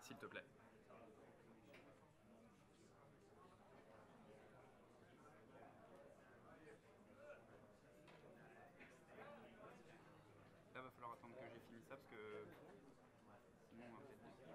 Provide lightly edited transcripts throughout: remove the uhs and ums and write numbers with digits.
s'il te plaît. Là, va falloir attendre que j'ai fini ça parce que sinon on va peut-être bien.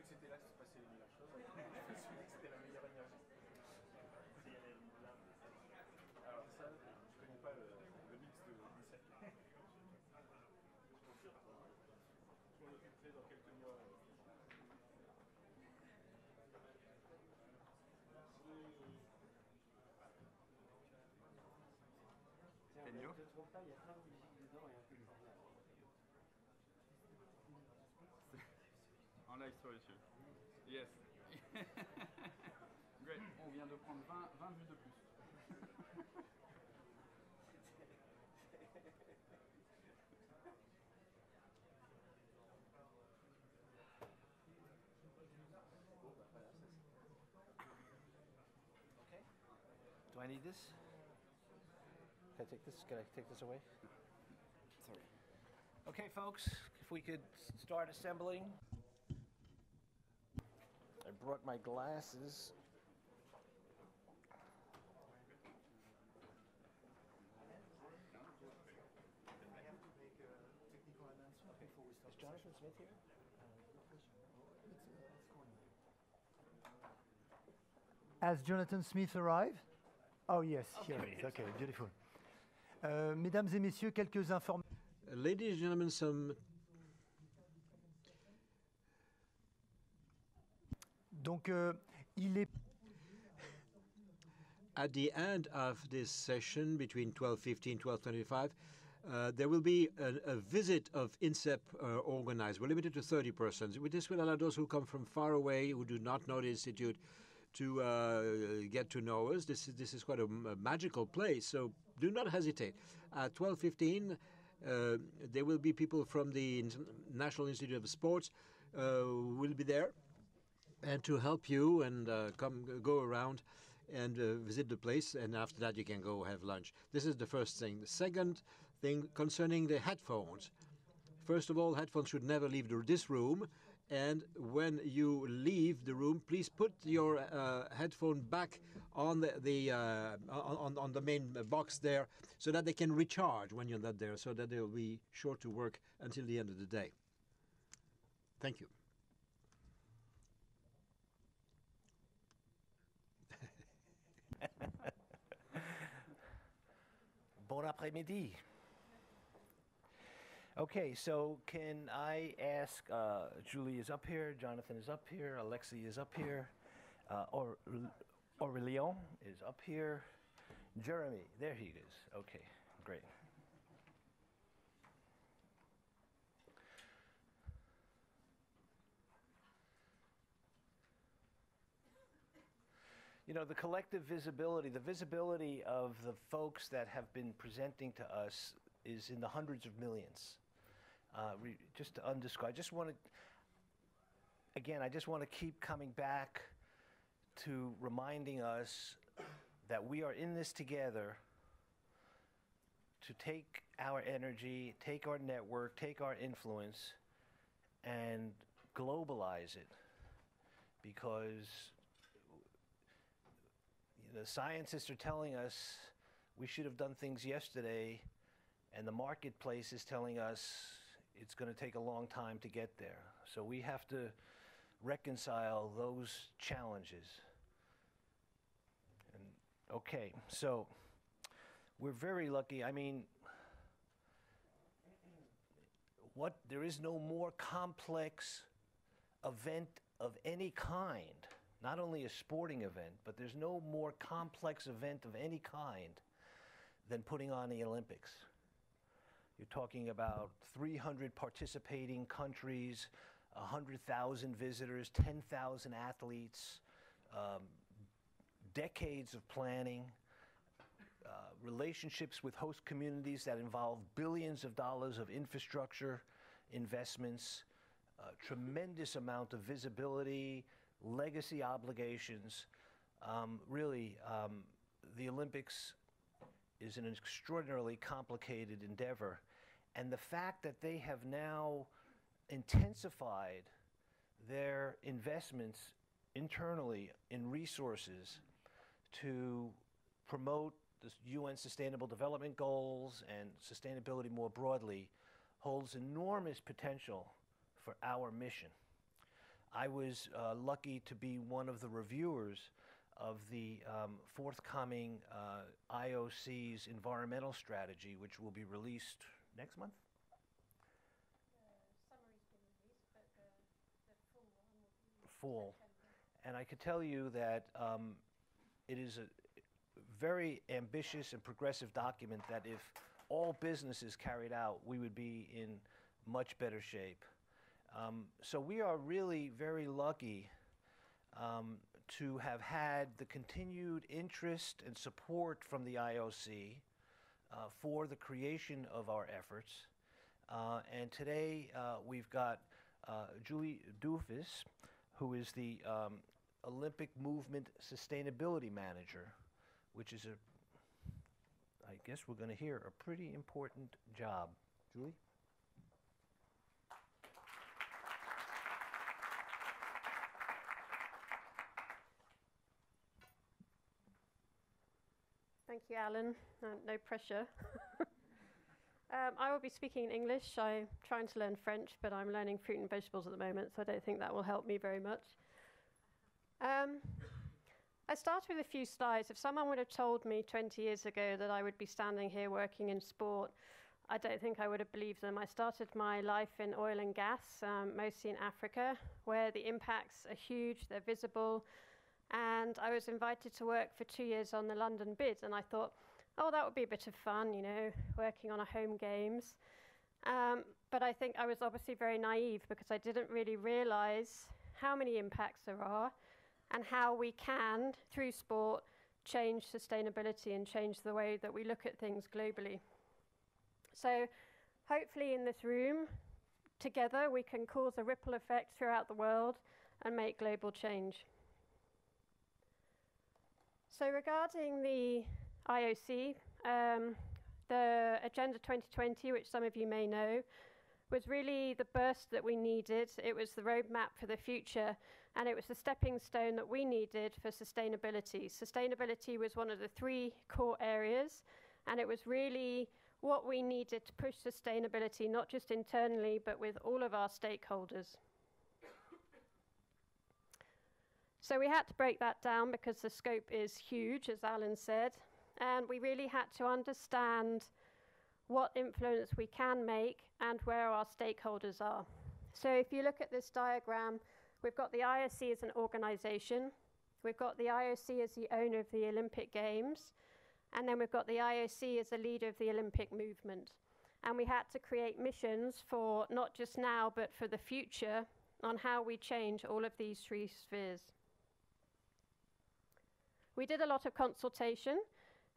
C'était là que se passaient les meilleures choses. Je me suis dit que c'était la meilleure énergie. Alors ça, je connais pas le mix de l'INSEP. Je m'en occuperai dans quelques mois. Enyo? En live sur YouTube. Yes. Great. On vient de prendre 20 vues de plus. Okay. Do I need this? Can I take this? Can I take this away? Sorry. Okay, folks, if we could start assembling. I brought my glasses. Is Jonathan Smith here? Has Jonathan Smith arrived? Oh yes, here he is. Okay, beautiful. Mesdames et messieurs, quelques informations. Ladies and gentlemen, some. Donc, il est. At the end of this session, between 12:15, 12:25, there will be a visit of INSEP organized. We're limited to 30 persons. This will allow those who come from far away, who do not know the Institute, to get to know us. This is quite a magical place, so do not hesitate. At 12:15, there will be people from the National Institute of Sports who will be there and to help you and go around and visit the place, and after that you can go have lunch. This is the first thing. The second thing concerning the headphones. First of all, headphones should never leave this room, and when you leave the room, please put your headphone back on the main box there, so that they can recharge when you're not there, so that they'll be sure to work until the end of the day. Thank you. Bon après-midi. Okay, so can I ask, Julie is up here, Jonathan is up here, Alexis is up here, Aurélien is up here, Jeremy, there he is. Okay, great. You know, the collective visibility, the visibility of the folks that have been presenting to us is in the hundreds of millions. Just to undescribed, I just want to keep coming back to reminding us that we are in this together to take our energy, take our network, take our influence, and globalize it, because the scientists are telling us we should have done things yesterday, and the marketplace is telling us it's going to take a long time to get there. So we have to reconcile those challenges. And okay, so we're very lucky. I mean, there is no more complex event of any kind. Not only a sporting event, but there's no more complex event of any kind than putting on the Olympics. You're talking about 300 participating countries, 100,000 visitors, 10,000 athletes, decades of planning, relationships with host communities that involve billions of dollars of infrastructure investments, tremendous amount of visibility, legacy obligations. Really, the Olympics is an extraordinarily complicated endeavor. And the fact that they have now intensified their investments internally in resources to promote the UN Sustainable Development Goals and sustainability more broadly holds enormous potential for our mission. I was lucky to be one of the reviewers of the forthcoming IOC's environmental strategy, which will be released next month? The summary's been released, but the full one will be Full. September. And I could tell you that it is a very ambitious and progressive document that if all businesses carried out, we would be in much better shape. So we are really very lucky to have had the continued interest and support from the IOC for the creation of our efforts. And today we've got Julie Duffus, who is the Olympic Movement Sustainability Manager, which is I guess we're going to hear a pretty important job. Julie? Thank you, Alan. No pressure. I will be speaking in English. I'm trying to learn French, but I'm learning fruit and vegetables at the moment, so I don't think that will help me very much. I started with a few slides. If someone would have told me 20 years ago that I would be standing here working in sport, I don't think I would have believed them. I started my life in oil and gas, mostly in Africa, where the impacts are huge, they're visible. And I was invited to work for 2 years on the London bid, and I thought, oh, that would be a bit of fun, you know, working on a home games. But I think I was obviously very naive because I didn't really realize how many impacts there are and how we can, through sport, change sustainability and change the way that we look at things globally. So hopefully in this room, together, we can cause a ripple effect throughout the world and make global change. So regarding the IOC, the Agenda 2020, which some of you may know, was really the burst that we needed. It was the roadmap for the future, and it was the stepping stone that we needed for sustainability. Sustainability was one of the 3 core areas, and it was really what we needed to push sustainability, not just internally, but with all of our stakeholders. So we had to break that down because the scope is huge, as Alan said, and we really had to understand what influence we can make and where our stakeholders are. So if you look at this diagram, we've got the IOC as an organization, we've got the IOC as the owner of the Olympic Games, and then we've got the IOC as the leader of the Olympic movement. And we had to create missions for not just now, but for the future on how we change all of these 3 spheres. We did a lot of consultation,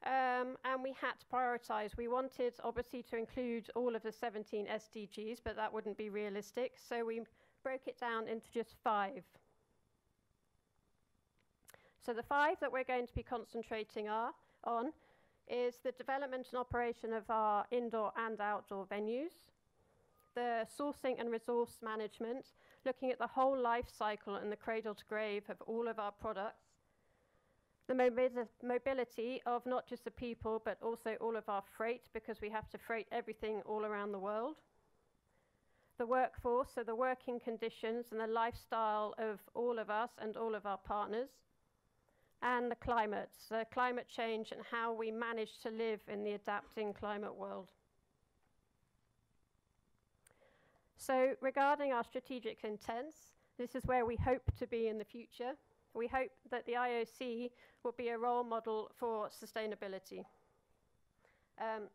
and we had to prioritize. We wanted, obviously, to include all of the 17 SDGs, but that wouldn't be realistic, so we broke it down into just 5. So the 5 that we're going to be concentrating on is the development and operation of our indoor and outdoor venues, the sourcing and resource management, looking at the whole life cycle and the cradle to grave of all of our products, the mobility of not just the people, but also all of our freight, because we have to freight everything all around the world. The workforce, so the working conditions and the lifestyle of all of us and all of our partners. And the climate, so climate change and how we manage to live in the adapting climate world. So regarding our strategic intents, this is where we hope to be in the future. We hope that the IOC will be a role model for sustainability.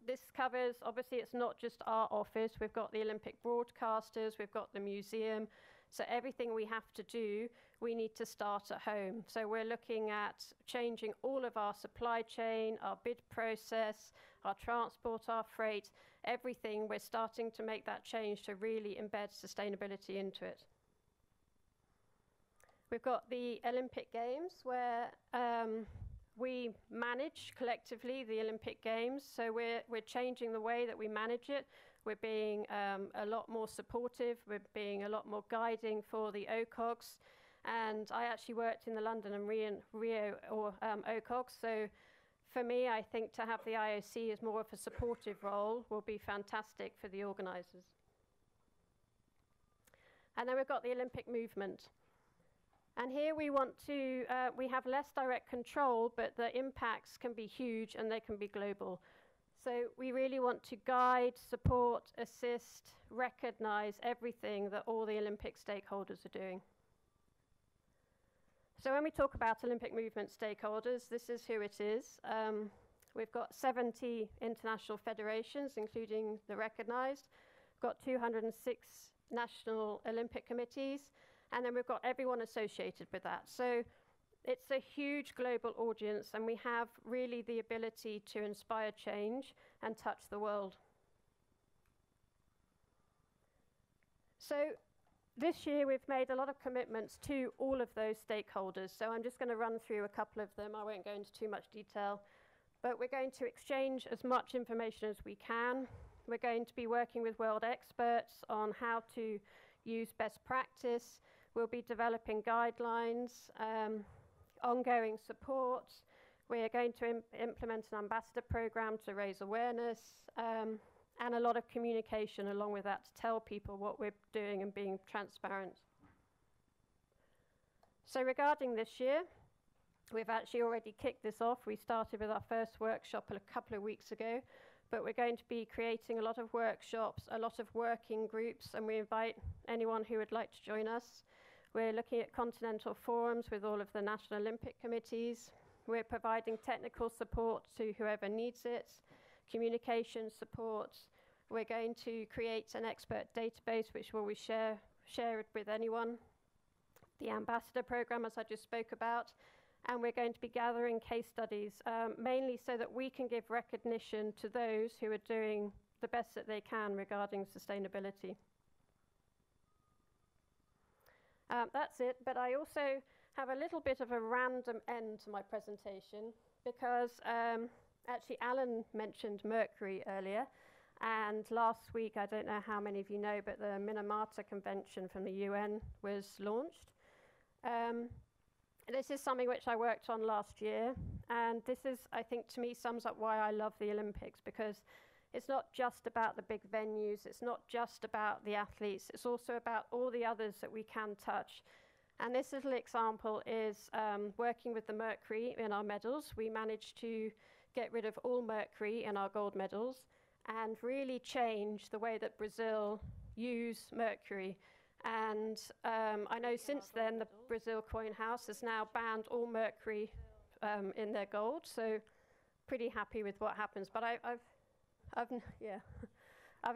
This covers, obviously it's not just our office, we've got the Olympic broadcasters, we've got the museum, So everything we have to do, we need to start at home. So we're looking at changing all of our supply chain, our bid process, our transport, our freight, everything. We're starting to make that change to really embed sustainability into it. We've got the Olympic Games where we manage collectively the Olympic Games. So we're changing the way that we manage it. We're being a lot more supportive. We're being a lot more guiding for the OCOGs. And I actually worked in the London and Rio OCOGs. So for me, I think to have the IOC as more of a supportive role will be fantastic for the organisers. And then we've got the Olympic movement. And here we want to, we have less direct control, but the impacts can be huge and they can be global. So we really want to guide, support, assist, recognise everything that all the Olympic stakeholders are doing. So when we talk about Olympic movement stakeholders, this is who it is. We've got 70 international federations, including the recognised. We've got 206 national Olympic committees. And then we've got everyone associated with that. So it's a huge global audience, and we have really the ability to inspire change and touch the world. So this year we've made a lot of commitments to all of those stakeholders. So I'm just going to run through a couple of them. I won't go into too much detail. But we're going to exchange as much information as we can. We're going to be working with world experts on how to use best practice. We'll be developing guidelines, ongoing support. We are going to implement an ambassador program to raise awareness, and a lot of communication along with that to tell people what we're doing and being transparent. So regarding this year, we've actually already kicked this off. We started with our first workshop a couple of weeks ago. But we're going to be creating a lot of workshops, a lot of working groups, and we invite anyone who would like to join us. We're looking at continental forums with all of the National Olympic Committees. We're providing technical support to whoever needs it, communication support. We're going to create an expert database which will we share it with anyone. The ambassador program, as I just spoke about. And we're going to be gathering case studies, mainly so that we can give recognition to those who are doing the best that they can regarding sustainability. That's it, but I also have a little bit of a random end to my presentation because actually Alan mentioned mercury earlier, and last week, I don't know how many of you know, but the Minamata Convention from the UN was launched. This is something which I worked on last year, and this is, I think, to me, sums up why I love the Olympics, because it's not just about the big venues, it's not just about the athletes, it's also about all the others that we can touch. And this little example is working with the mercury in our medals. We managed to get rid of all mercury in our gold medals and really change the way that Brazil use mercury. And I know since then the Brazil Coin House has now banned all mercury in their gold, so pretty happy with what happens. But I've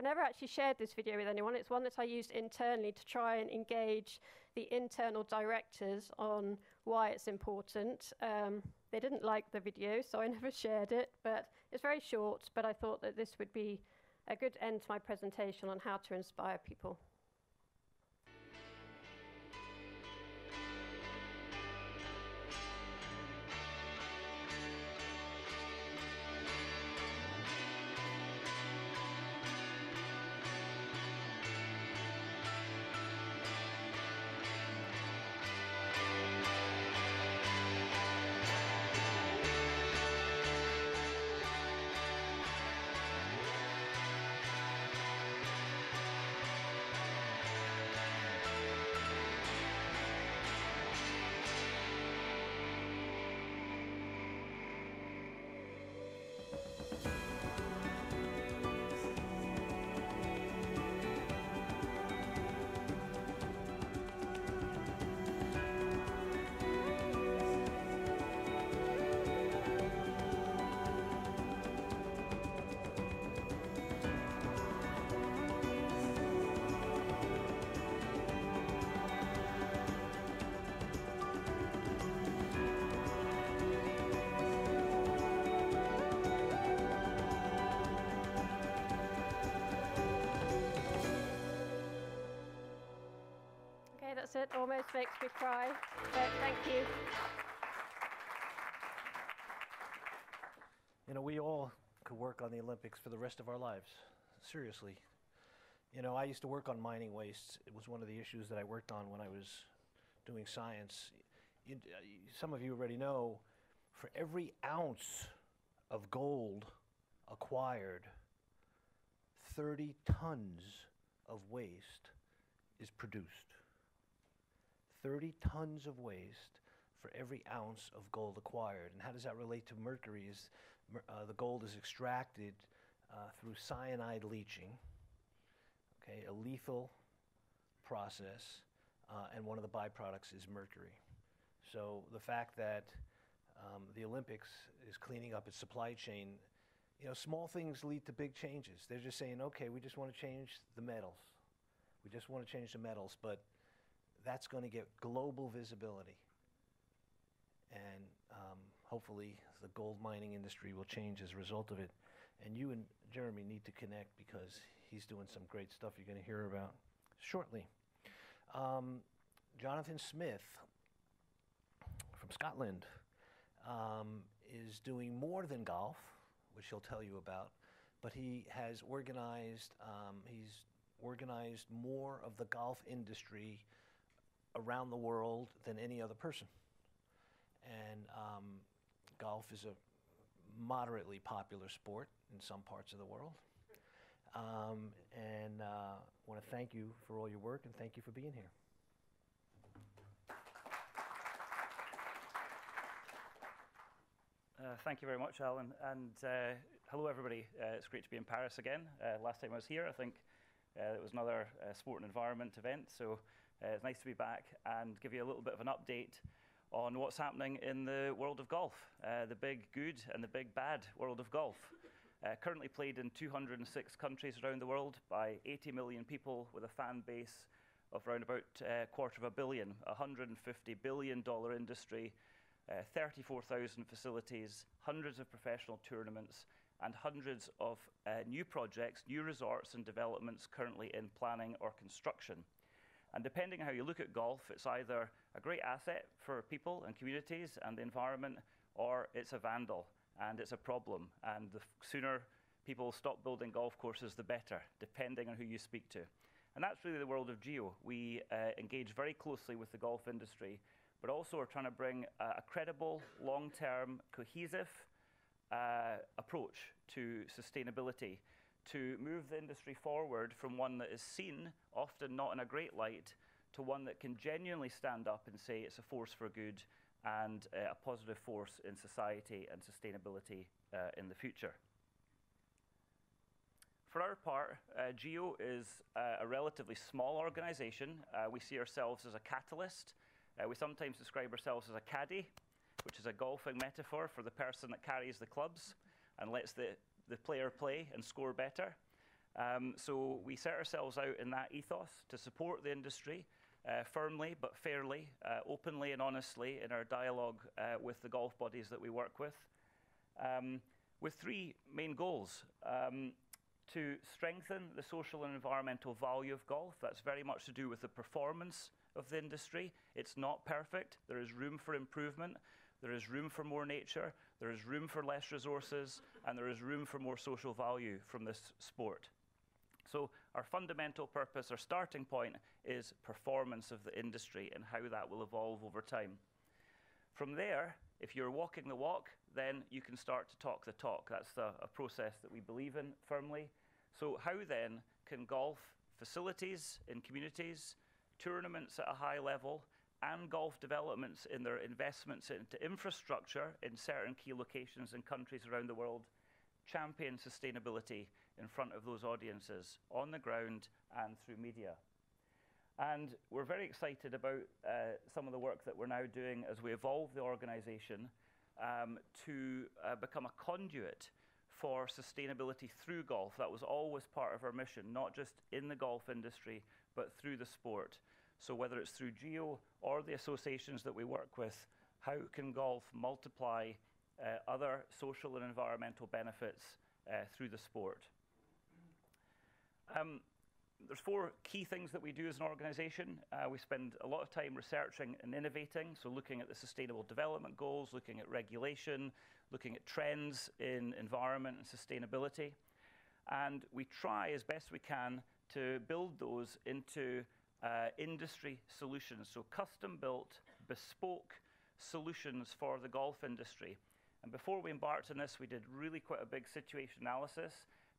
never actually shared this video with anyone. It's one that I used internally to try and engage the internal directors on why it's important. They didn't like the video, so I never shared it, but it's very short, but I thought that this would be a good end to my presentation on how to inspire people. It almost makes me cry. So thank you. You know, we all could work on the Olympics for the rest of our lives. Seriously. You know, I used to work on mining wastes. It was one of the issues that I worked on when I was doing science. Some of you already know, for every ounce of gold acquired, 30 tons of waste is produced. 30 tons of waste for every ounce of gold acquired. And how does that relate to mercury? The gold is extracted through cyanide leaching, okay, a lethal process, and one of the byproducts is mercury. So the fact that the Olympics is cleaning up its supply chain, you know, small things lead to big changes. They're just saying, okay, we just want to change the metals. We just want to change the metals, but that's going to get global visibility. And hopefully the gold mining industry will change as a result of it. And you and Jeremy need to connect because he's doing some great stuff you're going to hear about shortly. Jonathan Smith from Scotland is doing more than golf, which he'll tell you about, but he has organized, he's organized more of the golf industry around the world than any other person. And golf is a moderately popular sport in some parts of the world. And I want to thank you for all your work and thank you for being here. Thank you very much, Alan, and hello everybody. It's great to be in Paris again. Last time I was here, I think it was another sport and environment event, so it's nice to be back and give you a little bit of an update on what's happening in the world of golf, the big good and the big bad world of golf. Currently played in 206 countries around the world by 80 million people with a fan base of around about $250 million, $150 billion industry, 34,000 facilities, hundreds of professional tournaments, and hundreds of new projects, new resorts and developments currently in planning or construction. And depending on how you look at golf, it's either a great asset for people and communities and the environment, or it's a vandal and it's a problem. And the sooner people stop building golf courses, the better, depending on who you speak to. And that's really the world of Geo. We engage very closely with the golf industry, but also are trying to bring a credible, long-term, cohesive approach to sustainability, to move the industry forward from one that is seen, often not in a great light, to one that can genuinely stand up and say it's a force for good and a positive force in society and sustainability in the future. For our part, Geo is a relatively small organization. We see ourselves as a catalyst. We sometimes describe ourselves as a caddy, which is a golfing metaphor for the person that carries the clubs and lets the player play and score better. So we set ourselves out in that ethos to support the industry firmly but fairly, openly and honestly in our dialogue with the golf bodies that we work with three main goals. To strengthen the social and environmental value of golf. That's very much to do with the performance of the industry. It's not perfect. There is room for improvement. There is room for more nature. There is room for less resources. And there is room for more social value from this sport. So our fundamental purpose, our starting point, is performance of the industry and how that will evolve over time. From there, if you're walking the walk, then you can start to talk the talk. That's a process that we believe in firmly. So how then can golf facilities in communities, tournaments at a high level, and golf developments in their investments into infrastructure in certain key locations and countries around the world champion sustainability in front of those audiences on the ground and through media? And we're very excited about some of the work that we're now doing as we evolve the organization to become a conduit for sustainability through golf. That was always part of our mission, not just in the golf industry, but through the sport. So whether it's through Geo or the associations that we work with, how can golf multiply other social and environmental benefits through the sport? there's 4 key things that we do as an organization. We spend a lot of time researching and innovating, so looking at the Sustainable Development Goals, looking at regulation, looking at trends in environment and sustainability. And we try as best we can to build those into industry solutions, so custom-built, bespoke solutions for the golf industry. And before we embarked on this, we did really quite a big situation analysis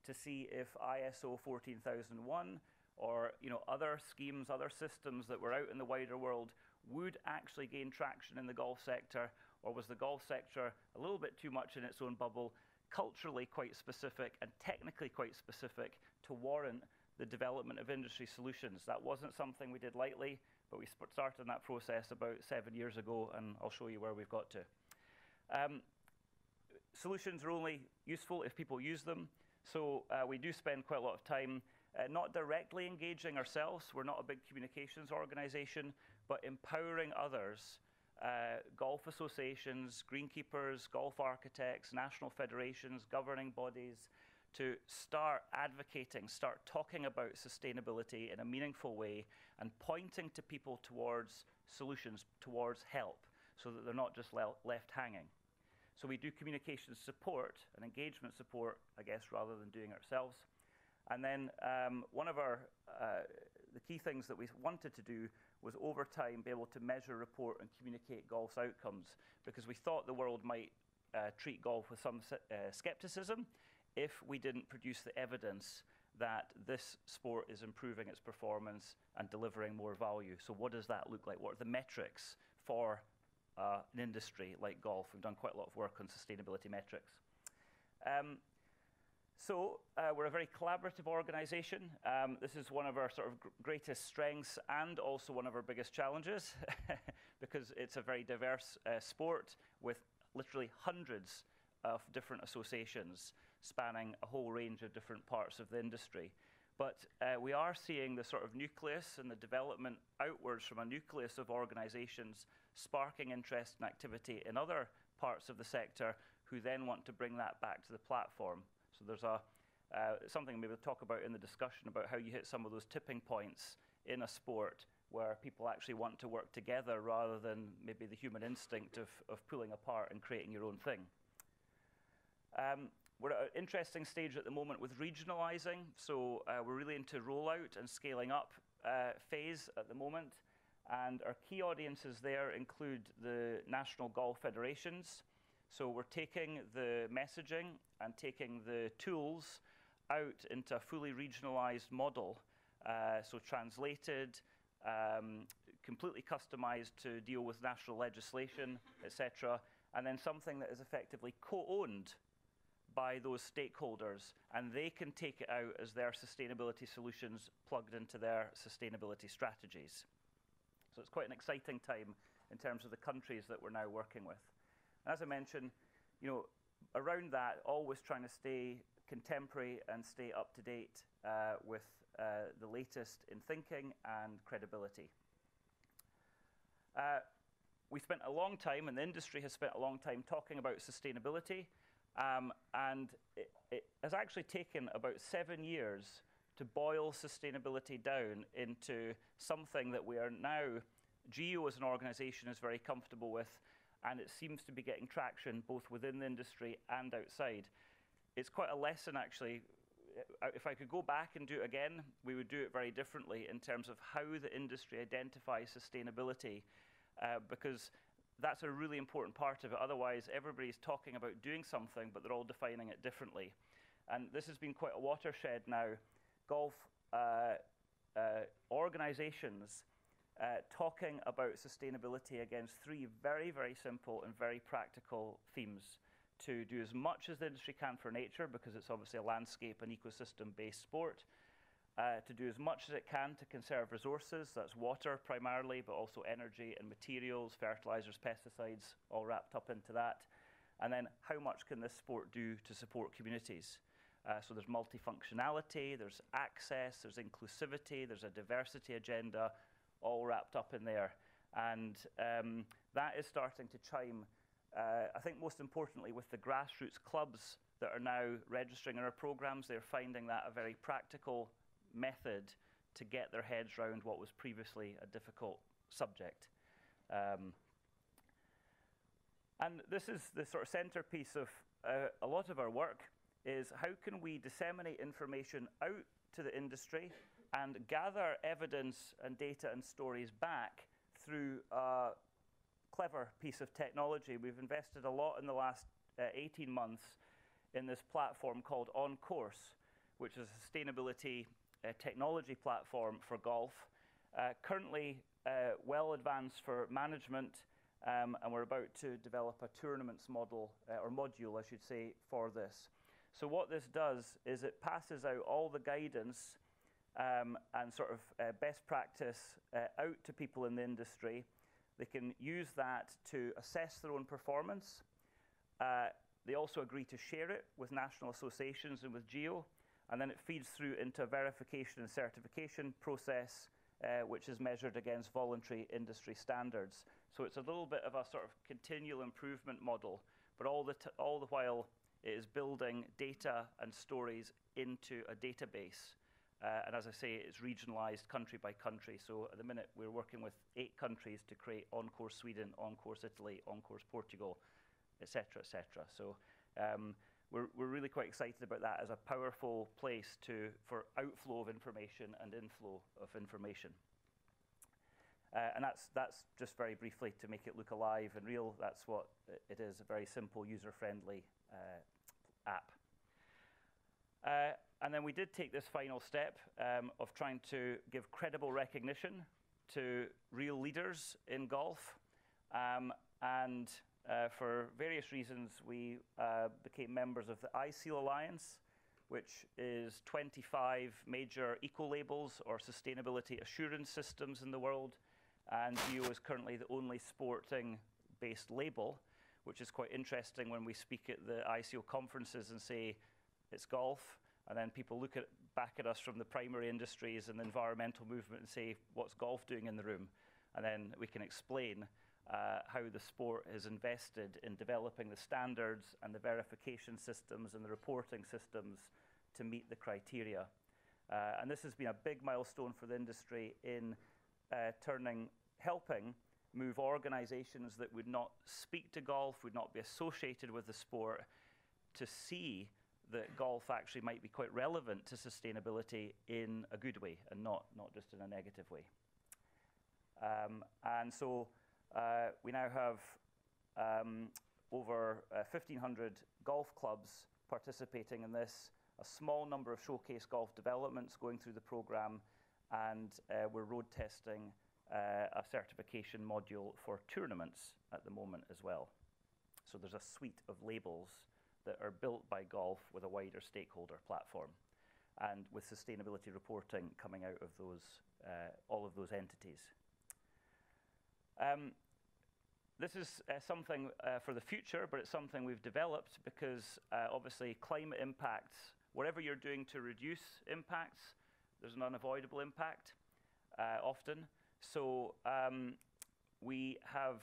to see if ISO 14001 or other schemes, other systems that were out in the wider world would actually gain traction in the golf sector, or was the golf sector a little bit too much in its own bubble, culturally quite specific and technically quite specific to warrant the development of industry solutions. That wasn't something we did lightly, but we started that process about 7 years ago, and I'll show you where we've got to. Solutions are only useful if people use them. So we do spend quite a lot of time not directly engaging ourselves. We're not a big communications organization, but empowering others, golf associations, greenkeepers, golf architects, national federations, governing bodies, to start advocating, start talking about sustainability in a meaningful way and pointing to people towards solutions, towards help, so that they're not just left hanging. So we do communication support and engagement support, I guess, rather than doing it ourselves. And then one of the key things that we wanted to do was over time be able to measure, report, and communicate golf's outcomes, because we thought the world might treat golf with some skepticism if we didn't produce the evidence that this sport is improving its performance and delivering more value. So what does that look like? What are the metrics for an industry like golf? We've done quite a lot of work on sustainability metrics. We're a very collaborative organization. This is one of our sort of greatest strengths and also one of our biggest challenges because it's a very diverse sport with literally hundreds of different associations spanning a whole range of different parts of the industry. But we are seeing the sort of nucleus and the development outwards from a nucleus of organizations sparking interest and activity in other parts of the sector who then want to bring that back to the platform. So there's something maybe we'll talk about in the discussion about how you hit some of those tipping points in a sport where people actually want to work together rather than maybe the human instinct of pulling apart and creating your own thing. We're at an interesting stage at the moment with regionalizing, so we're really into rollout and scaling up phase at the moment, and our key audiences there include the national golf federations. So we're taking the messaging and taking the tools out into a fully regionalized model, so translated, completely customized to deal with national legislation, etc., and then something that is effectively co-owned by those stakeholders, and they can take it out as their sustainability solutions plugged into their sustainability strategies. So it's quite an exciting time in terms of the countries that we're now working with. As I mentioned, around that, always trying to stay contemporary and stay up to date with the latest in thinking and credibility. We spent a long time, and the industry has spent a long time talking about sustainability. And it has actually taken about 7 years to boil sustainability down into something that we are now, GEO as an organization is very comfortable with, and it seems to be getting traction both within the industry and outside. It's quite a lesson, actually. If I could go back and do it again, we would do it very differently in terms of how the industry identifies sustainability, because that's a really important part of it. Otherwise, everybody's talking about doing something, but they're all defining it differently. And this has been quite a watershed now. Golf organizations talking about sustainability against 3 very, very simple and very practical themes: to do as much as the industry can for nature, because it's obviously a landscape and ecosystem-based sport, to do as much as it can to conserve resources, that's water primarily, but also energy and materials, fertilizers, pesticides, all wrapped up into that. And then how much can this sport do to support communities? So there's multifunctionality, there's access, there's inclusivity, there's a diversity agenda, all wrapped up in there. And that is starting to chime, I think most importantly, with the grassroots clubs that are now registering in our programs. They're finding that a very practical method to get their heads around what was previously a difficult subject. And this is the sort of centerpiece of a lot of our work, is how can we disseminate information out to the industry and gather evidence and data and stories back through a clever piece of technology. We've invested a lot in the last 18 months in this platform called On Course, which is a sustainability technology platform for golf. Currently well advanced for management, and we're about to develop a tournaments model, or module, I should say, for this. So what this does is it passes out all the guidance and sort of best practice out to people in the industry. They can use that to assess their own performance. They also agree to share it with national associations and with GEO, and then it feeds through into a verification and certification process, which is measured against voluntary industry standards. So it's a little bit of a sort of continual improvement model, but all the while it is building data and stories into a database. And as I say, it's regionalized country by country. So at the minute, we're working with 8 countries to create On Course Sweden, On Course Italy, On Course Portugal, et cetera, et cetera. So we're really quite excited about that as a powerful place for outflow of information and inflow of information. And that's just very briefly to make it look alive and real. That's what it is, a very simple, user-friendly app. And then we did take this final step of trying to give credible recognition to real leaders in golf. And for various reasons, we became members of the iSeal Alliance, which is 25 major eco-labels or sustainability assurance systems in the world. And GEO is currently the only sporting-based label, which is quite interesting when we speak at the iSeal conferences and say it's golf. And then people look back at us from the primary industries and the environmental movement and say, what's golf doing in the room? And then we can explain how the sport has invested in developing the standards and the verification systems and the reporting systems to meet the criteria. And this has been a big milestone for the industry in helping move organizations that would not speak to golf, would not be associated with the sport, to see that golf actually might be quite relevant to sustainability in a good way and not just in a negative way. And so we now have over 1,500 golf clubs participating in this, a small number of showcase golf developments going through the program, and we're road testing a certification module for tournaments at the moment as well. So there's a suite of labels that are built by golf with a wider stakeholder platform, and with sustainability reporting coming out of those, all of those entities. This is something for the future, but it's something we've developed because obviously climate impacts, whatever you're doing to reduce impacts, there's an unavoidable impact often. So we have,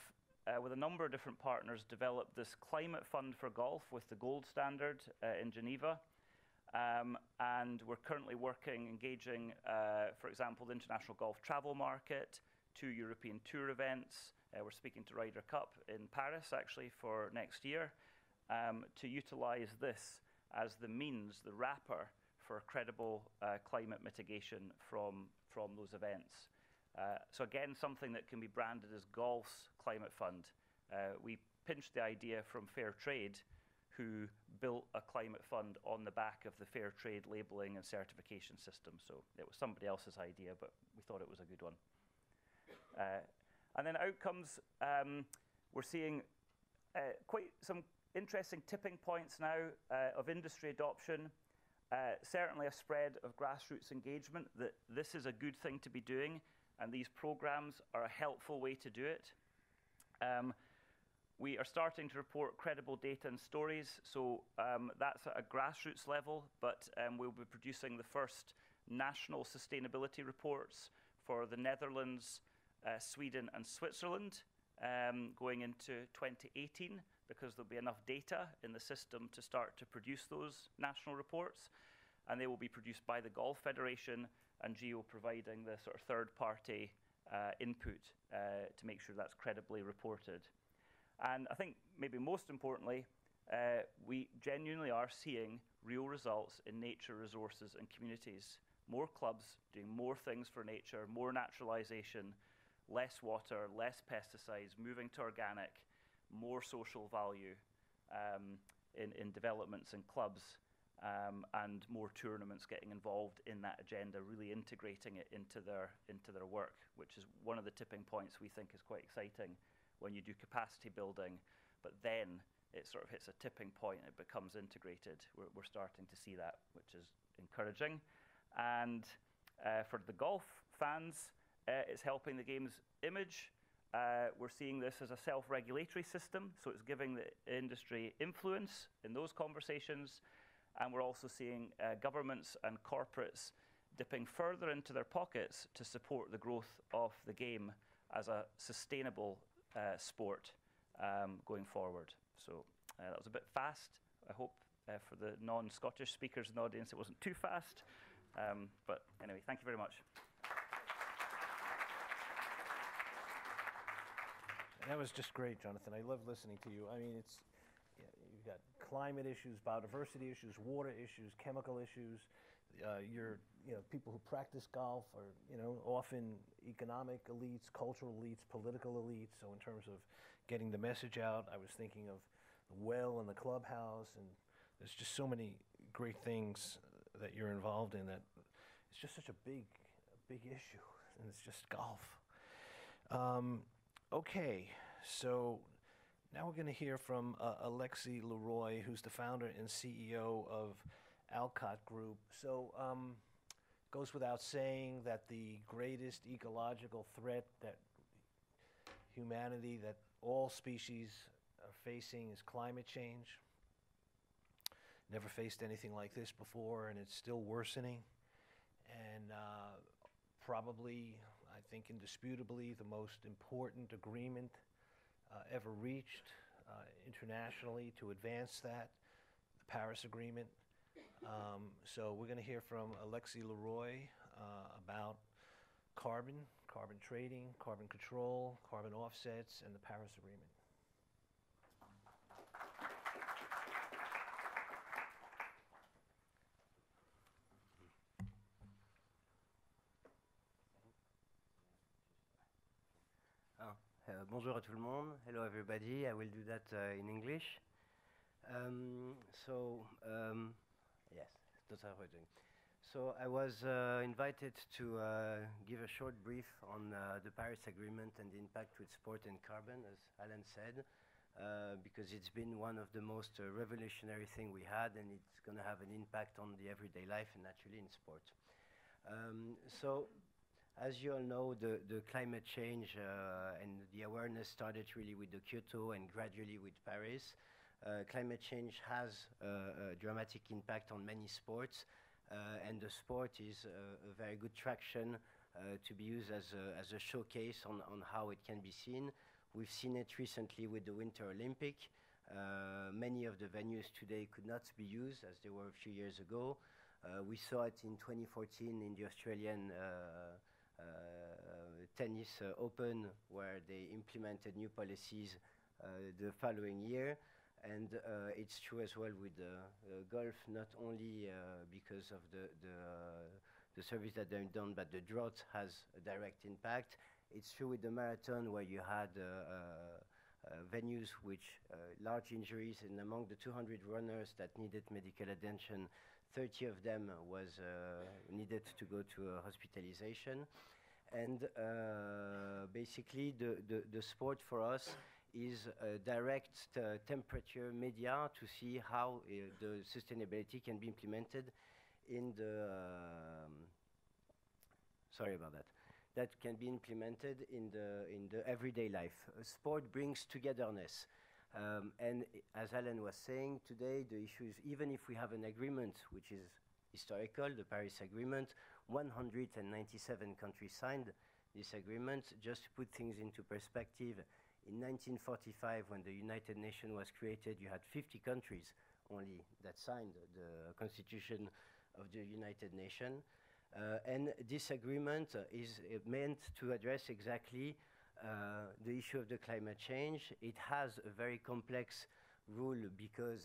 with a number of different partners, developed this climate fund for golf with the gold standard in Geneva. And we're currently engaging, for example, the international golf travel market, 2 European tour events. We're speaking to Ryder Cup in Paris, actually, for next year, to utilize this as the means, the wrapper for credible climate mitigation from those events. So again, something that can be branded as golf's climate fund. We pinched the idea from Fair Trade, who built a climate fund on the back of the Fair Trade labeling and certification system. So it was somebody else's idea, but we thought it was a good one. And then outcomes, we're seeing quite some interesting tipping points now of industry adoption. Certainly a spread of grassroots engagement, that this is a good thing to be doing, and these programs are a helpful way to do it. We are starting to report credible data and stories, so that's at a grassroots level, but we'll be producing the first national sustainability reports for the Netherlands, Sweden and Switzerland going into 2018, because there'll be enough data in the system to start to produce those national reports, and they will be produced by the Golf Federation and Geo providing the sort of third-party input to make sure that's credibly reported. And I think maybe most importantly, we genuinely are seeing real results in nature, resources, and communities. More clubs doing more things for nature, more naturalization, less water, less pesticides, moving to organic, more social value in developments and clubs, and more tournaments getting involved in that agenda, really integrating it into their work, which is one of the tipping points we think is quite exciting when you do capacity building, but then it sort of hits a tipping point and it becomes integrated. We're starting to see that, which is encouraging. And for the golf fans, it's helping the game's image. We're seeing this as a self-regulatory system, so it's giving the industry influence in those conversations. And we're also seeing governments and corporates dipping further into their pockets to support the growth of the game as a sustainable sport going forward. So that was a bit fast. I hope for the non-Scottish speakers in the audience it wasn't too fast. But anyway, thank you very much. That was just great, Jonathan. I love listening to you. I mean, you've got climate issues, biodiversity issues, water issues, chemical issues. People who practice golf are, often economic elites, cultural elites, political elites. So in terms of getting the message out, I was thinking of the well and the clubhouse, and there's just so many great things that you're involved in that it's just such a big issue, and it's just golf. Okay, so now we're going to hear from Alexis Leroy, who's the founder and CEO of Allcot Group. So goes without saying that the greatest ecological threat that humanity, that all species are facing is climate change. Never faced anything like this before, and it's still worsening. And probably, I think indisputably, the most important agreement ever reached internationally to advance that, the Paris Agreement. So we're going to hear from Alexis Leroy about carbon trading, carbon control, carbon offsets, and the Paris Agreement. Bonjour à tout le monde. Hello everybody. I will do that in English. Yes, that's how we're doing. So I was invited to give a short brief on the Paris Agreement and the impact with sport and carbon, as Alan said, because it's been one of the most revolutionary things we had, and it's going to have an impact on the everyday life and naturally in sport. So as you all know, the climate change and the awareness started really with the Kyoto and gradually with Paris. Climate change has a dramatic impact on many sports, and the sport is a very good traction to be used as a showcase on how it can be seen. We've seen it recently with the Winter Olympic. Many of the venues today could not be used as they were a few years ago. We saw it in 2014 in the Australian Tennis Open, where they implemented new policies the following year. And it's true as well with golf, not only because of the service that they've done, but the drought has a direct impact. It's true with the marathon, where you had venues which large injuries, and among the 200 runners that needed medical attention, 30 of them was needed to go to hospitalization. And basically the sport for us is a direct temperature media to see how the sustainability can be implemented in the sorry about that. That can be implemented in the everyday life. Sport brings togetherness, and as Alan was saying today, the issue is, even if we have an agreement which is historical, the Paris Agreement, 197 countries signed this agreement. Just to put things into perspective, in 1945, when the United Nations was created, you had 50 countries only that signed the Constitution of the United Nations. And this agreement is meant to address exactly the issue of the climate change. It has a very complex rule because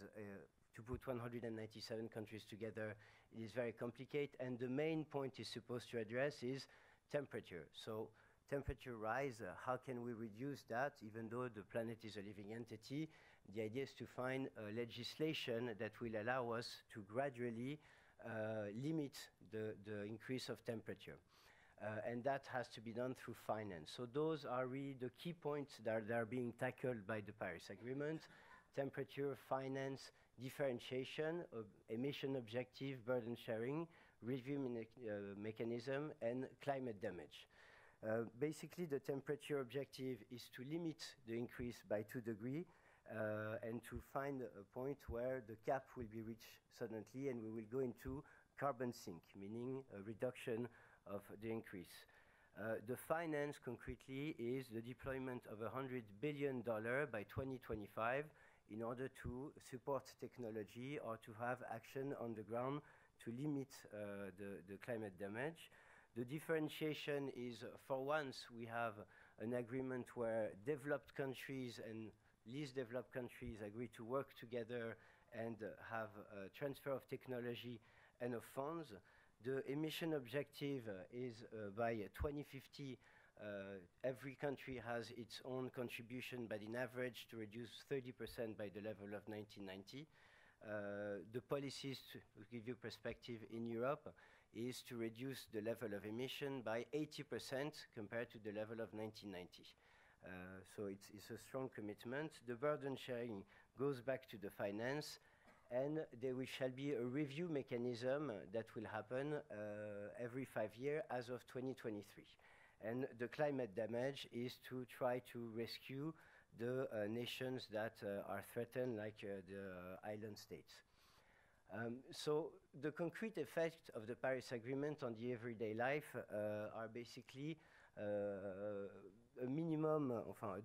to put 197 countries together, it is very complicated. And the main point it's supposed to address is temperature. So temperature rise, how can we reduce that? Even though the planet is a living entity, the idea is to find legislation that will allow us to gradually limit the increase of temperature. And that has to be done through finance. So those are really the key points that are being tackled by the Paris Agreement: temperature, finance, differentiation, emission objective, burden sharing, review mechanism, and climate damage. Basically, the temperature objective is to limit the increase by 2 degrees and to find a point where the cap will be reached suddenly, and we will go into carbon sink, meaning a reduction of the increase. The finance, concretely, is the deployment of $100 billion by 2025 in order to support technology or to have action on the ground to limit the climate damage. The differentiation is, for once, we have an agreement where developed countries and least developed countries agree to work together and have a transfer of technology and of funds. The emission objective is by 2050, every country has its own contribution, but in average to reduce 30% by the level of 1990. The policies, to give you perspective, in Europe is to reduce the level of emission by 80% compared to the level of 1990. So it's a strong commitment. The burden sharing goes back to the finance, and there shall be a review mechanism that will happen every 5 years as of 2023. And the climate damage is to try to rescue the nations that are threatened, like the island states. So the concrete effect of the Paris Agreement on the everyday life are basically a minimum,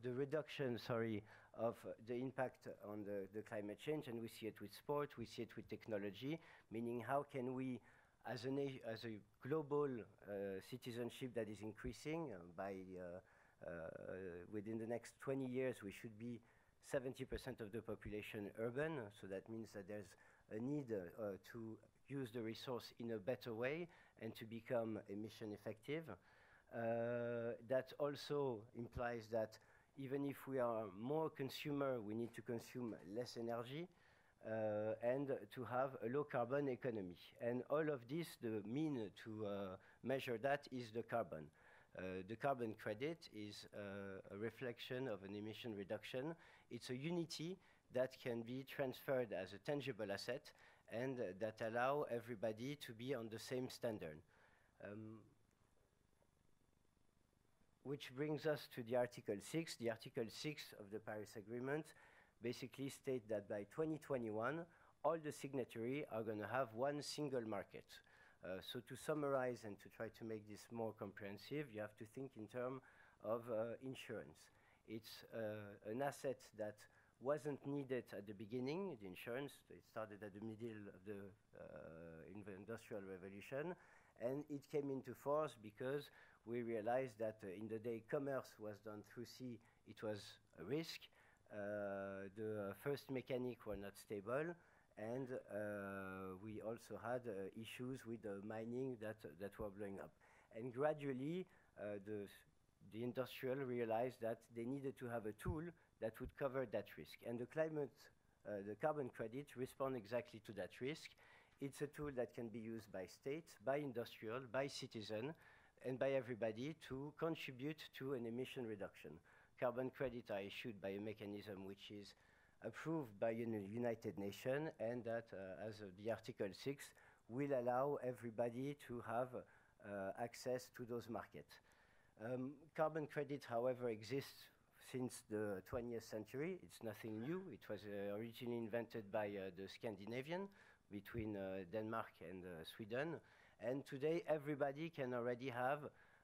the reduction, of the impact on the climate change, and we see it with sport, we see it with technology, meaning how can we, as a global citizenship that is increasing within the next 20 years, we should be 70% of the population urban, so that means that there's a need to use the resource in a better way and to become emission effective. That also implies that even if we are more consumer, we need to consume less energy and to have a low carbon economy. And all of this, the mean to measure that is the carbon. The carbon credit is a reflection of an emission reduction. It's a unity that can be transferred as a tangible asset and that allow everybody to be on the same standard. Which brings us to the Article 6. The Article 6 of the Paris Agreement basically states that by 2021, all the signatories are going to have one single market. So to summarize and to try to make this more comprehensive, you have to think in terms of insurance. It's an asset that wasn't needed at the beginning, the insurance. It started at the middle of the Industrial Revolution, and it came into force because we realized that in the day commerce was done through sea, it was a risk. The first mechanics were not stable, and we also had issues with the mining that were blowing up. And gradually, the industrial realized that they needed to have a tool that would cover that risk. And the carbon credit respond exactly to that risk. It's a tool that can be used by states, by industrial, by citizen, and by everybody to contribute to an emission reduction. Carbon credits are issued by a mechanism which is approved by United Nations, and that, as of the Article 6, will allow everybody to have access to those markets. Carbon credit, however, exists since the 20th century. It's nothing new. It was originally invented by the Scandinavian between Denmark and Sweden. And today, everybody can already have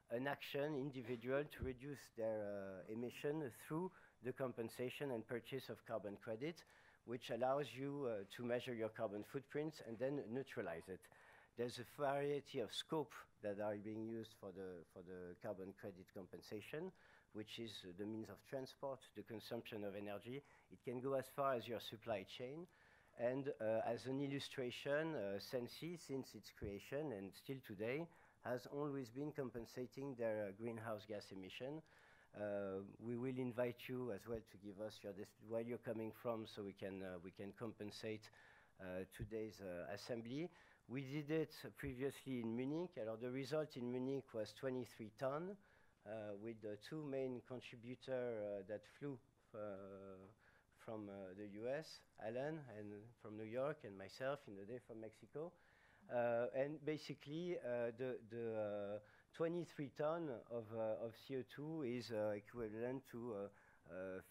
an action, individual, to reduce their emission through the compensation and purchase of carbon credit, which allows you to measure your carbon footprints and then neutralize it. there's a variety of scope that are being used for the carbon credit compensation, which is the means of transport, the consumption of energy. It can go as far as your supply chain. And as an illustration, SandSI, since its creation and still today, has always been compensating their greenhouse gas emission. We will invite you as well to give us where you're coming from, so we can compensate today's assembly. We did it previously in Munich. The result in Munich was 23 tons, with the two main contributors that flew from the US, Alan, and from New York, and myself in the day from Mexico. And basically, the 23 tons of CO2 is equivalent to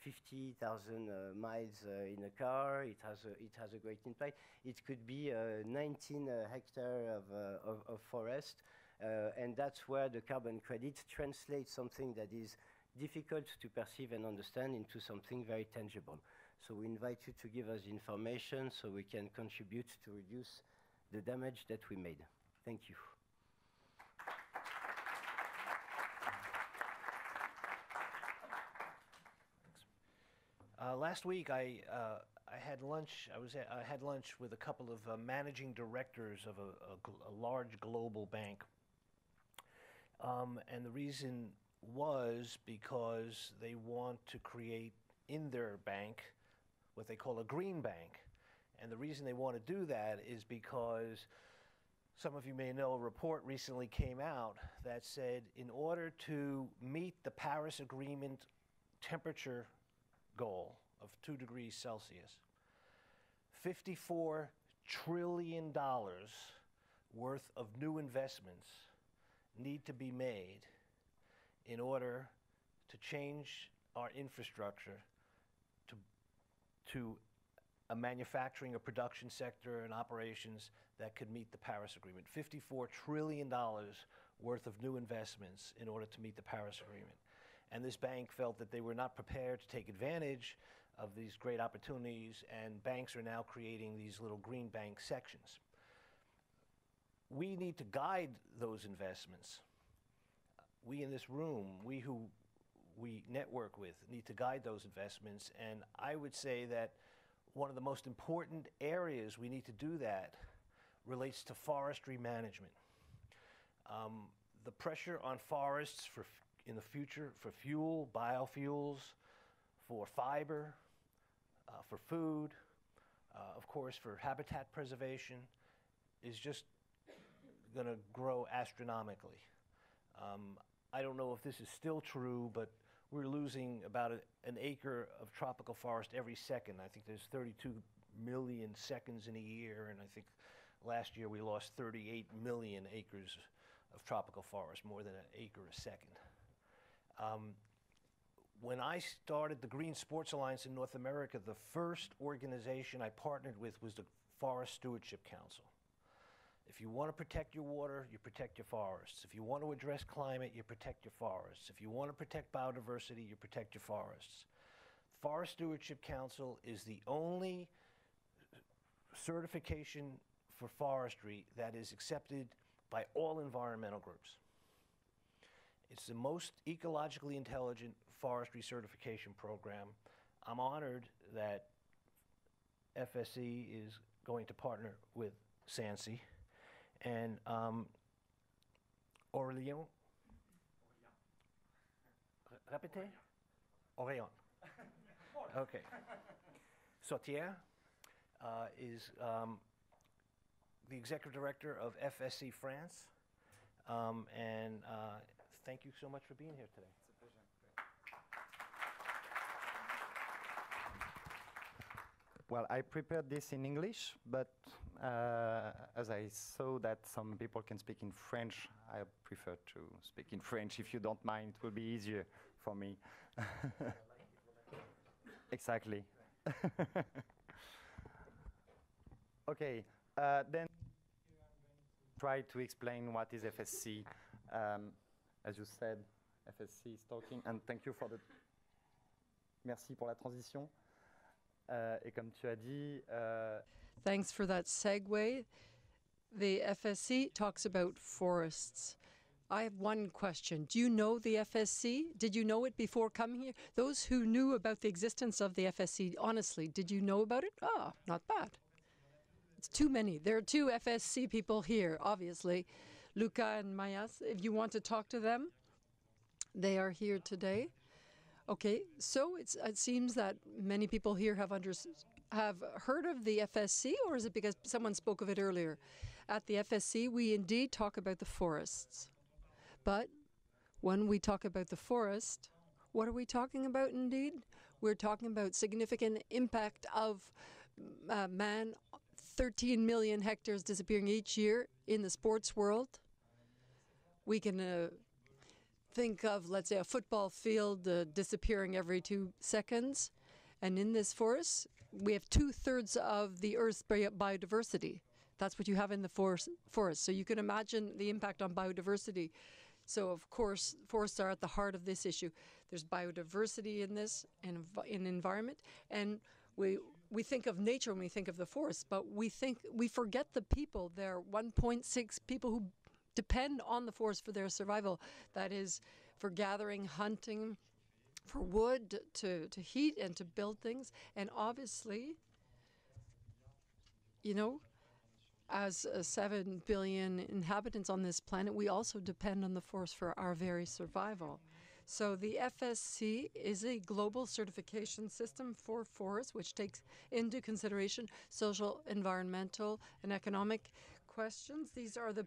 50,000 miles in a car. It has a great impact. It could be 19 hectares of forest, and that's where the carbon credit translates something that is difficult to perceive and understand into something very tangible. So we invite you to give us information so we can contribute to reduce the damage that we made. Thank you. Last week, I had lunch. I had lunch with a couple of managing directors of a large global bank, and the reason was because they want to create in their bank what they call a green bank, and the reason they want to do that is because some of you may know a report recently came out that said in order to meet the Paris Agreement temperature goal of 2 degrees Celsius, $54 trillion worth of new investments need to be made in order to change our infrastructure to a manufacturing or production sector and operations that could meet the Paris Agreement. $54 trillion worth of new investments in order to meet the Paris Agreement. And this bank felt that they were not prepared to take advantage of these great opportunities, and banks are now creating these little green bank sections. We need to guide those investments. We in this room, we who we network with, need to guide those investments, and I would say that one of the most important areas we need to do that relates to forestry management. The pressure on forests in the future for fuel, biofuels, for fiber, for food, of course for habitat preservation, is just going to grow astronomically. I don't know if this is still true, but we're losing about an acre of tropical forest every second. I think there's 32 million seconds in a year, and I think last year we lost 38 million acres of tropical forest, more than an acre a second. When I started the Green Sports Alliance in North America, the first organization I partnered with was the Forest Stewardship Council. If you want to protect your water, you protect your forests. If you want to address climate, you protect your forests. If you want to protect biodiversity, you protect your forests. Forest Stewardship Council is the only certification for forestry that is accepted by all environmental groups. It's the most ecologically intelligent forestry certification program. I'm honored that FSC is going to partner with SandSI. And Aurélien, répétez? Aurélien. Okay. Sautière is the executive director of FSC France. And thank you so much for being here today. It's a pleasure. Well, I prepared this in English, but as I saw that some people can speak in French, I prefer to speak in French. If you don't mind, it will be easier for me. Exactly. Okay, then try to explain what is FSC. As you said, FSC is talking, and thank you for the... Merci pour la transition. Et comme tu as dit... Thanks for that segue. the FSC talks about forests. I have one question. Do you know the FSC? Did you know it before coming here? Those who knew about the existence of the FSC, honestly, did you know about it? Ah, not bad. It's too many. There are two FSC people here, obviously. Luca and Mayas, if you want to talk to them, they are here today. Okay, so it seems that many people here have heard of the FSC, or is it because someone spoke of it earlier? At the FSC, we indeed talk about the forests. But when we talk about the forest, what are we talking about indeed? We're talking about significant impact of man, 13 million hectares disappearing each year in the sports world. We can think of, let's say, a football field disappearing every 2 seconds. And in this forest, we have 2/3 of the Earth's biodiversity. That's what you have in the forest. So you can imagine the impact on biodiversity. So, of course, forests are at the heart of this issue. There's biodiversity in this and in environment. And we think of nature when we think of the forest, but we forget the people. There are 1.6 people who depend on the forest for their survival. That is, for gathering, hunting, for wood, to heat and to build things. And obviously, you know, as 7 billion inhabitants on this planet, we also depend on the forest for our very survival. So the FSC is a global certification system for forests, which takes into consideration social, environmental, and economic questions. These are the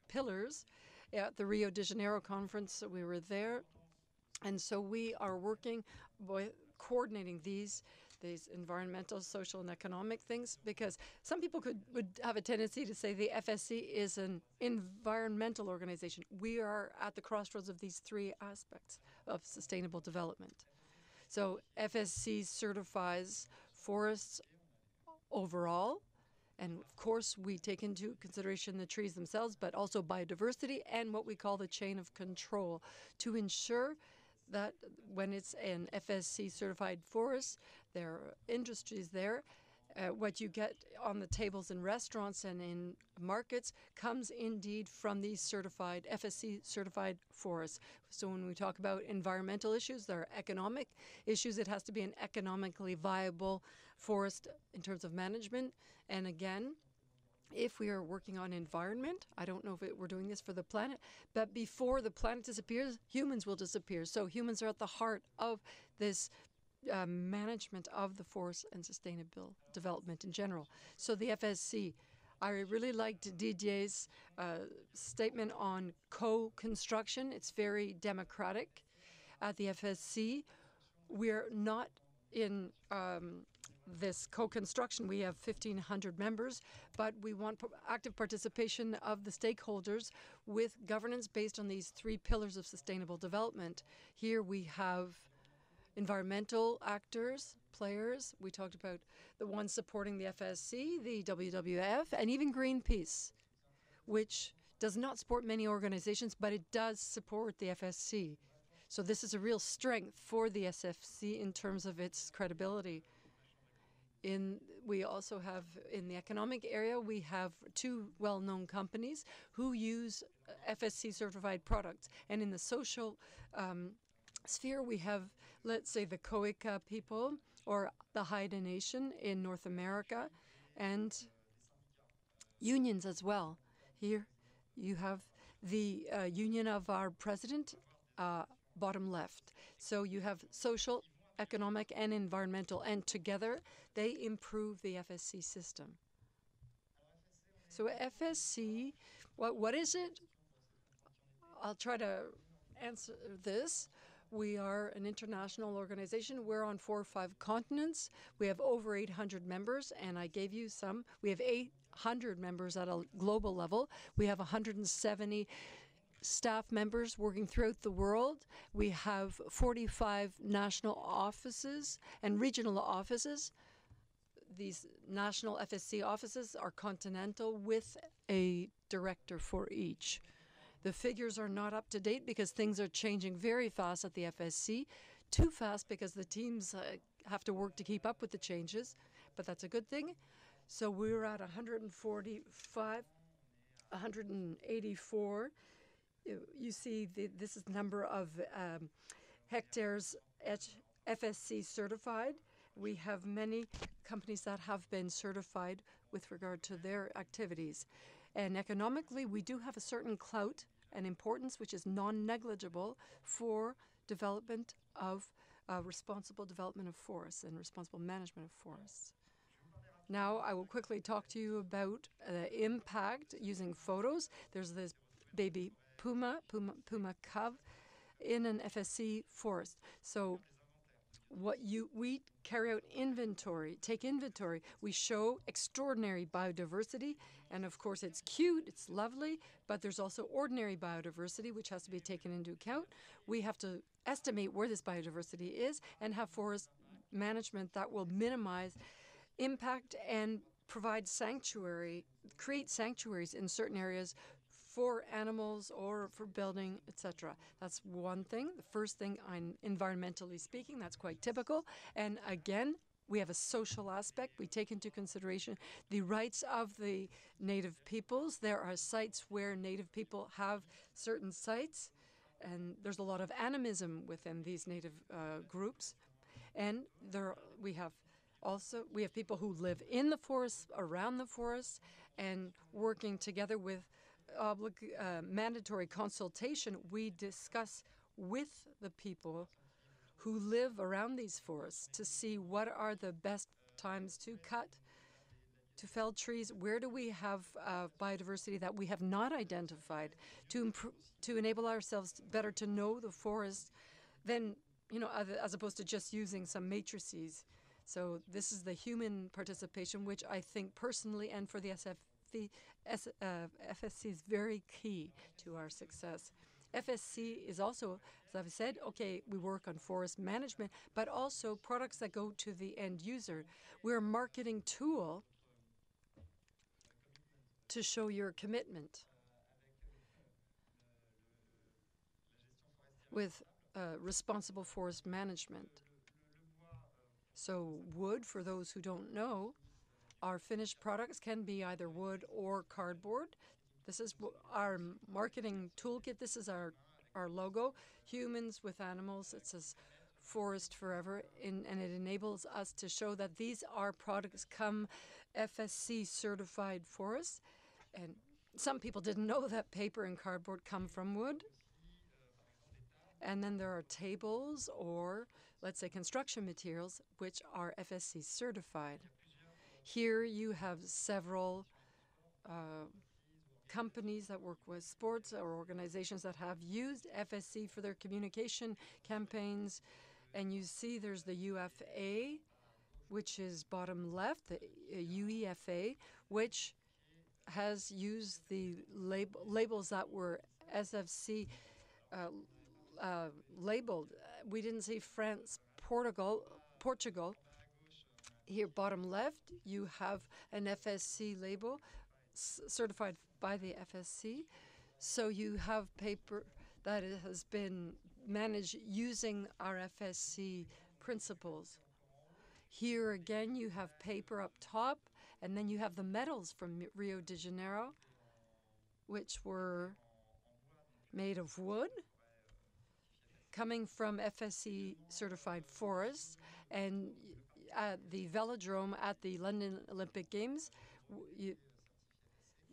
pillars. At the Rio de Janeiro conference, we were there. And so we are working with coordinating these environmental, social, and economic things, because some people would have a tendency to say the FSC is an environmental organization. We are at the crossroads of these 3 aspects of sustainable development. So FSC certifies forests overall, and of course we take into consideration the trees themselves, but also biodiversity and what we call the chain of control to ensure that when it's an FSC certified forest, there are industries there. What you get on the tables in restaurants and in markets comes indeed from these certified, FSC certified forests. So when we talk about environmental issues, there are economic issues. It has to be an economically viable forest in terms of management. And again, if we are working on environment, I don't know if we're doing this for the planet, but before the planet disappears, humans will disappear. So humans are at the heart of this management of the forest and sustainable development in general. So the FSC, I really liked Didier's statement on co-construction. It's very democratic. At the FSC, we're not in this co-construction. We have 1,500 members, but we want active participation of the stakeholders with governance based on these 3 pillars of sustainable development. Here we have environmental actors, players. We talked about the ones supporting the FSC, the WWF, and even Greenpeace, which does not support many organizations, but it does support the FSC. So this is a real strength for the SFC in terms of its credibility. We also have, in the economic area, we have 2 well-known companies who use FSC-certified products. And in the social sphere, we have, let's say, the Khoika people or the Haida Nation in North America, and unions as well. Here you have the union of our president, bottom left. So you have social, economic, and environmental, and together they improve the FSC system. So FSC, what is it? I'll try to answer this. We are an international organization. We're on 4 or 5 continents. We have over 800 members, and I gave you some. We have 800 members at a global level. We have 170 staff members working throughout the world. We have 45 national offices and regional offices. These national FSC offices are continental with a director for each. The figures are not up to date because things are changing very fast at the FSC. Too fast because the teams have to work to keep up with the changes, but that's a good thing. So we're at 145, 184. You see, this is the number of hectares FSC certified. We have many companies that have been certified with regard to their activities. And economically, we do have a certain clout and importance, which is non-negligible for development of responsible development of forests and responsible management of forests. Now, I will quickly talk to you about the impact using photos. There's this baby puma cub in an FSC forest. So we carry out inventory, take inventory. We show extraordinary biodiversity, and of course it's cute, it's lovely, but there's also ordinary biodiversity which has to be taken into account. We have to estimate where this biodiversity is and have forest management that will minimize impact and provide sanctuary, create sanctuaries in certain areas for animals or for building, etc. That's one thing. The first thing, environmentally speaking, that's quite typical. And again, we have a social aspect. We take into consideration the rights of the native peoples. There are sites where native people have certain sites, and there's a lot of animism within these native groups. And we have people who live in the forests, around the forests, and working together with mandatory consultation. We discuss with the people who live around these forests to see what are the best times to fell trees. Where do we have biodiversity that we have not identified to enable ourselves better to know the forest than, as opposed to just using some matrices. So this is the human participation, which I think personally and for the FSC is very key to our success. FSC is also, as I've said, we work on forest management, but also products that go to the end user. We're a marketing tool to show your commitment with responsible forest management. So wood, for those who don't know, our finished products can be either wood or cardboard. This is our marketing toolkit. This is our logo, humans with animals. It says Forest Forever, and it enables us to show that these are products come FSC certified forests. And some people didn't know that paper and cardboard come from wood. And then there are tables or, let's say, construction materials, which are FSC certified. Here you have several companies that work with sports or organizations that have used FSC for their communication campaigns. And you see there's the UFA, which is bottom left, the UEFA, which has used the labels that were SFC labeled. We didn't see France, Portugal. Here, bottom left, you have an FSC label certified by the FSC. So you have paper that has been managed using our FSC principles. Here again, you have paper up top, and then you have the metals from Rio de Janeiro, which were made of wood, coming from FSC certified forests. And at the velodrome at the London Olympic Games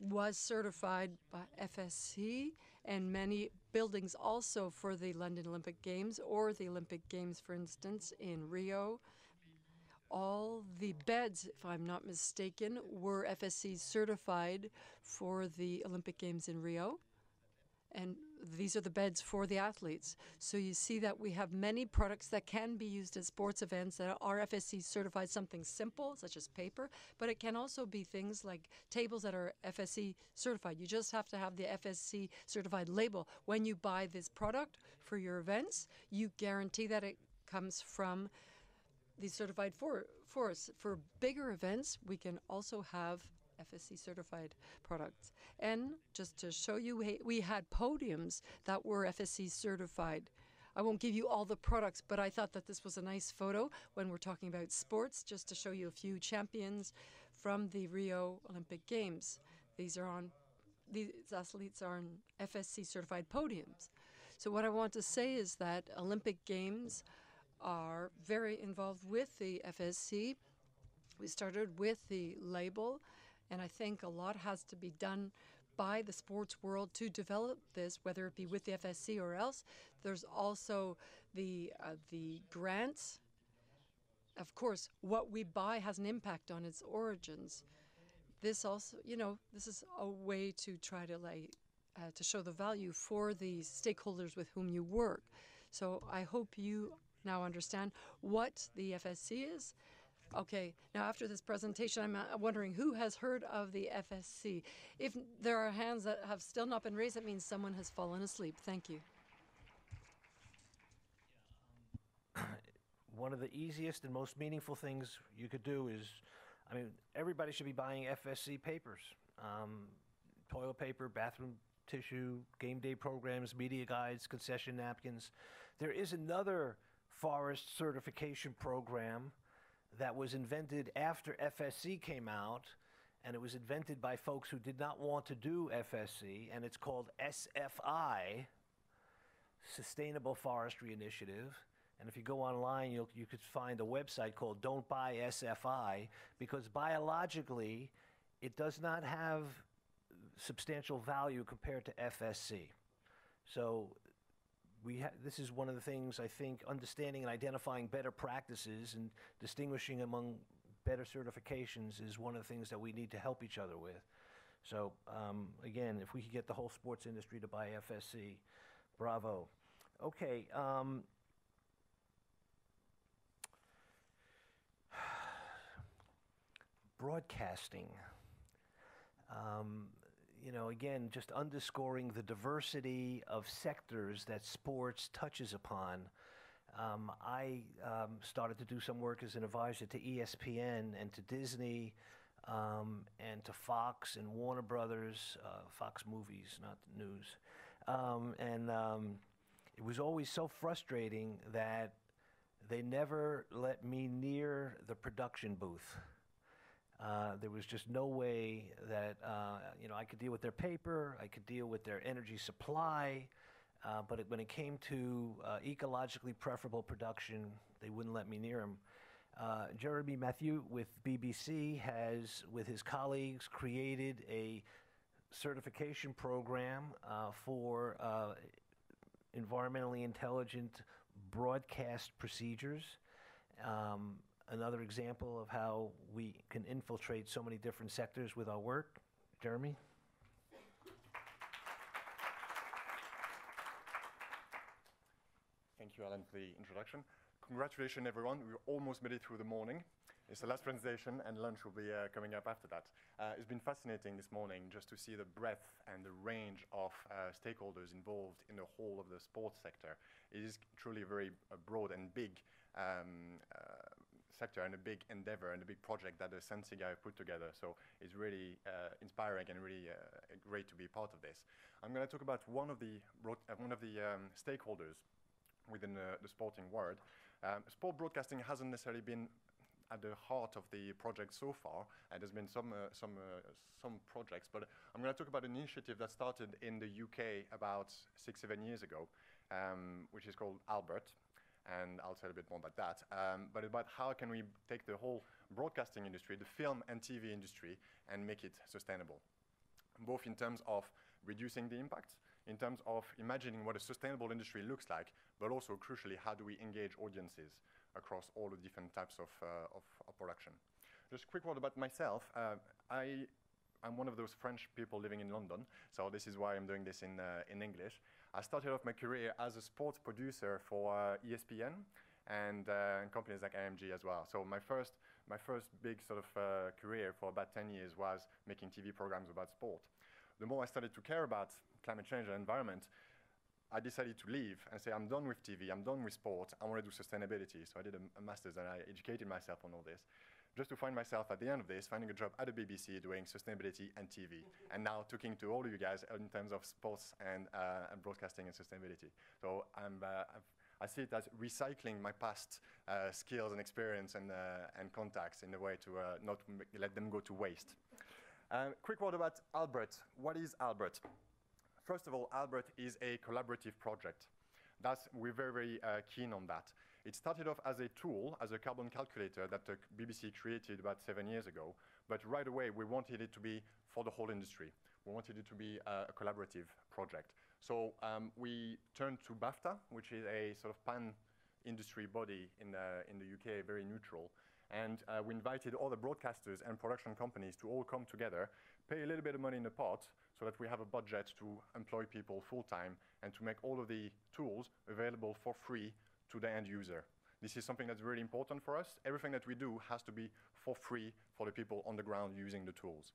was certified by FSC, and many buildings also for the London Olympic Games or the Olympic Games, for instance, in Rio. All the beds, if I'm not mistaken, were FSC certified for the Olympic Games in Rio. And these are the beds for the athletes. So you see that we have many products that can be used at sports events that are FSC certified, something simple, such as paper, but it can also be things like tables that are FSC certified. You just have to have the FSC certified label. When you buy this product for your events, you guarantee that it comes from the certified forests. For bigger events, we can also have FSC certified products. And just to show you, we had podiums that were FSC certified. I won't give you all the products, but I thought that this was a nice photo when we're talking about sports, just to show you a few champions from the Rio Olympic Games. These athletes are on FSC certified podiums. So what I want to say is that Olympic Games are very involved with the FSC. We started with the label, and I think a lot has to be done by the sports world to develop this, whether it be with the FSC or else. There's also the grants. Of course, what we buy has an impact on its origins. This also, this is a way to try to to show the value for the stakeholders with whom you work. So I hope you now understand what the FSC is. Okay, now after this presentation, I'm wondering who has heard of the FSC. If there are hands that have still not been raised, that means someone has fallen asleep. Thank you. One of the easiest and most meaningful things you could do is, everybody should be buying FSC papers. Toilet paper, bathroom tissue, game day programs, media guides, concession napkins. There is another forest certification program that was invented after FSC came out, and it was invented by folks who did not want to do FSC, and it's called SFI, Sustainable Forestry Initiative. And if you go online, you could find a website called Don't Buy SFI, because biologically, it does not have substantial value compared to FSC. So this is one of the things, I think, understanding and identifying better practices and distinguishing among better certifications is one of the things that we need to help each other with. So again, if we could get the whole sports industry to buy FSC, bravo. Okay. Broadcasting. Again, just underscoring the diversity of sectors that sports touches upon. I started to do some work as an advisor to ESPN and to Disney and to Fox and Warner Brothers, Fox Movies, not news. It was always so frustrating that they never let me near the production booth. There was just no way that I could deal with their paper, I could deal with their energy supply, but when it came to ecologically preferable production, they wouldn't let me near them. Jeremy Mathieu with BBC has, with his colleagues, created a certification program for environmentally intelligent broadcast procedures. Another example of how we can infiltrate so many different sectors with our work. Jeremy? Thank you, Alan, for the introduction. Congratulations, everyone. We almost made it through the morning. It's the last presentation, and lunch will be coming up after that. It's been fascinating this morning just to see the breadth and the range of stakeholders involved in the whole of the sports sector. It is truly a very broad and big sector and a big endeavor and a big project that the SandSI have put together. So it's really inspiring and really great to be part of this. I'm going to talk about one of the stakeholders within the sporting world. Sport broadcasting hasn't necessarily been at the heart of the project so far, and there's been some projects, but I'm going to talk about an initiative that started in the UK about 6-7 years ago, which is called Allcot. And I'll tell a bit more about that, but about how can we take the whole broadcasting industry, the film and TV industry, and make it sustainable, both in terms of reducing the impact, in terms of imagining what a sustainable industry looks like, but also crucially, how do we engage audiences across all the different types of production. Just a quick word about myself. I'm one of those French people living in London, so this is why I'm doing this in English. I started off my career as a sports producer for ESPN and companies like IMG as well. So my first big sort of career for about 10 years was making TV programs about sport. The more I started to care about climate change and environment, I decided to leave and say, I'm done with TV, I'm done with sport, I want to do sustainability. So I did a master's and I educated myself on all this, just to find myself at the end of this, finding a job at the BBC doing sustainability and TV, and now talking to all of you guys in terms of sports and broadcasting and sustainability. So I see it as recycling my past skills and experience and contacts in a way to not let them go to waste. Quick word about Albert. What is Albert? First of all, Albert is a collaborative project. We're very, very keen on that. It started off as a tool, as a carbon calculator that the BBC created about 7 years ago, but right away we wanted it to be for the whole industry. We wanted it to be a collaborative project. So we turned to BAFTA, which is a sort of pan-industry body in the UK, very neutral, and we invited all the broadcasters and production companies to all come together, pay a little bit of money in the pot, so that we have a budget to employ people full-time and to make all of the tools available for free to the end user. This is something that's really important for us. Everything that we do has to be for free for the people on the ground using the tools.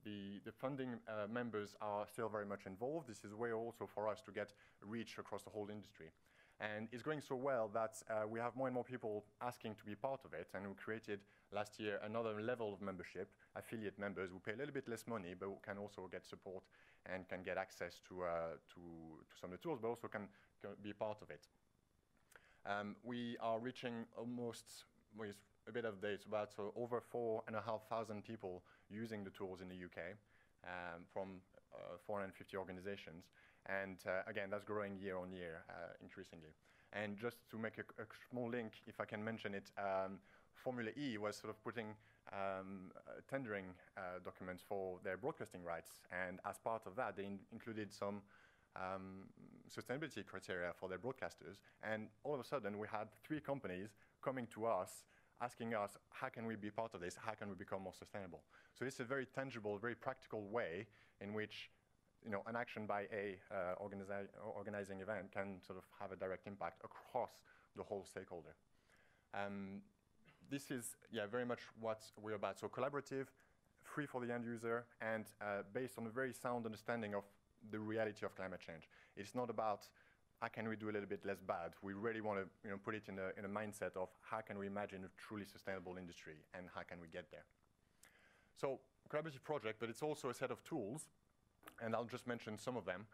The funding members are still very much involved. This is a way also for us to get reach across the whole industry. And it's going so well that we have more and more people asking to be part of it, and we created last year another level of membership, affiliate members who pay a little bit less money but who can also get support and can get access to some of the tools, but also can be part of it. We are reaching almost, with a bit of data, about over 4,500 people using the tools in the UK from 450 organizations. And again, that's growing year on year, increasingly. And just to make a small link, if I can mention it, Formula E was sort of putting tendering documents for their broadcasting rights. And as part of that, they included some sustainability criteria for their broadcasters. And all of a sudden, we had 3 companies coming to us, asking us, how can we be part of this? How can we become more sustainable? So it's a very tangible, very practical way in which an action by a organizing event can sort of have a direct impact across the whole stakeholder. This is, very much what we're about. So collaborative, free for the end user, and based on a very sound understanding of the reality of climate change. It's not about how can we do a little bit less bad. We really want to put it in a mindset of how can we imagine a truly sustainable industry and how can we get there. So collaborative project, but it's also a set of tools, and I'll just mention some of them.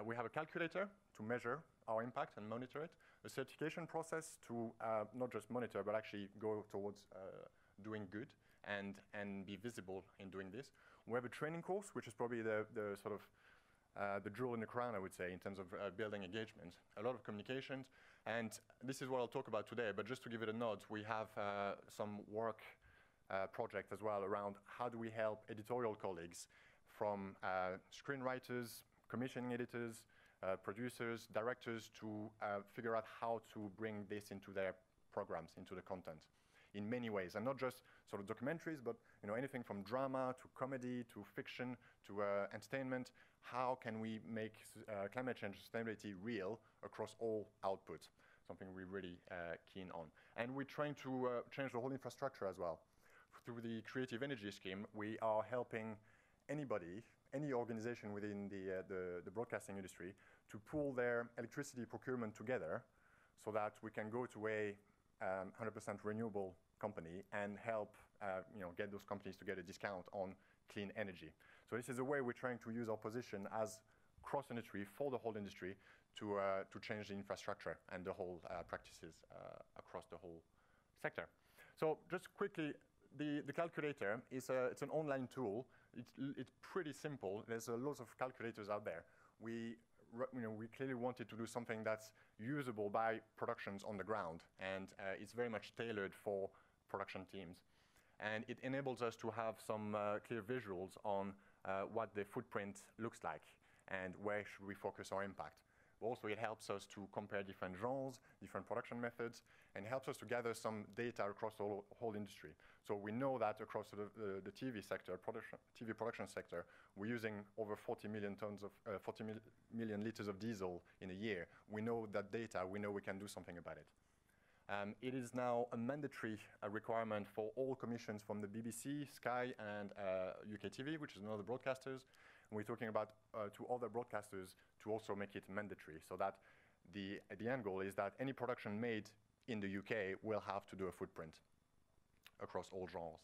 We have a calculator to measure our impact and monitor it, a certification process to not just monitor, but actually go towards doing good and be visible in doing this. We have a training course, which is probably the sort of the jewel in the crown, I would say, in terms of building engagement. A lot of communications, and this is what I'll talk about today, but just to give it a nod, we have some work project as well around how do we help editorial colleagues from screenwriters, commissioning editors, producers, directors to figure out how to bring this into their programs, into the content in many ways, and not just sort of documentaries, but anything from drama to comedy to fiction to entertainment. How can we make climate change sustainability real across all outputs? Something we're really keen on. And we're trying to change the whole infrastructure as well. Through the Creative Energy Scheme, we are helping anybody, any organization within the broadcasting industry to pool their electricity procurement together so that we can go to a 100% renewable company and help get those companies to get a discount on clean energy. So this is a way we're trying to use our position as cross-industry for the whole industry to change the infrastructure and the whole practices across the whole sector. So just quickly, the calculator is it's an online tool. It's pretty simple. There's lots of calculators out there. We clearly wanted to do something that's usable by productions on the ground, and it's very much tailored for production teams. And it enables us to have some clear visuals on what the footprint looks like and where should we focus our impact. Also, it helps us to compare different genres, different production methods, and helps us to gather some data across the whole industry. So we know that across the TV sector, TV production sector, we're using over 40 million million liters of diesel in a year. We know that data. We know we can do something about it. It is now a mandatory requirement for all commissions from the BBC, Sky, and UK TV, which is another broadcasters. And we're talking about to other broadcasters to also make it mandatory, so that the end goal is that any production made in the UK will have to do a footprint across all genres.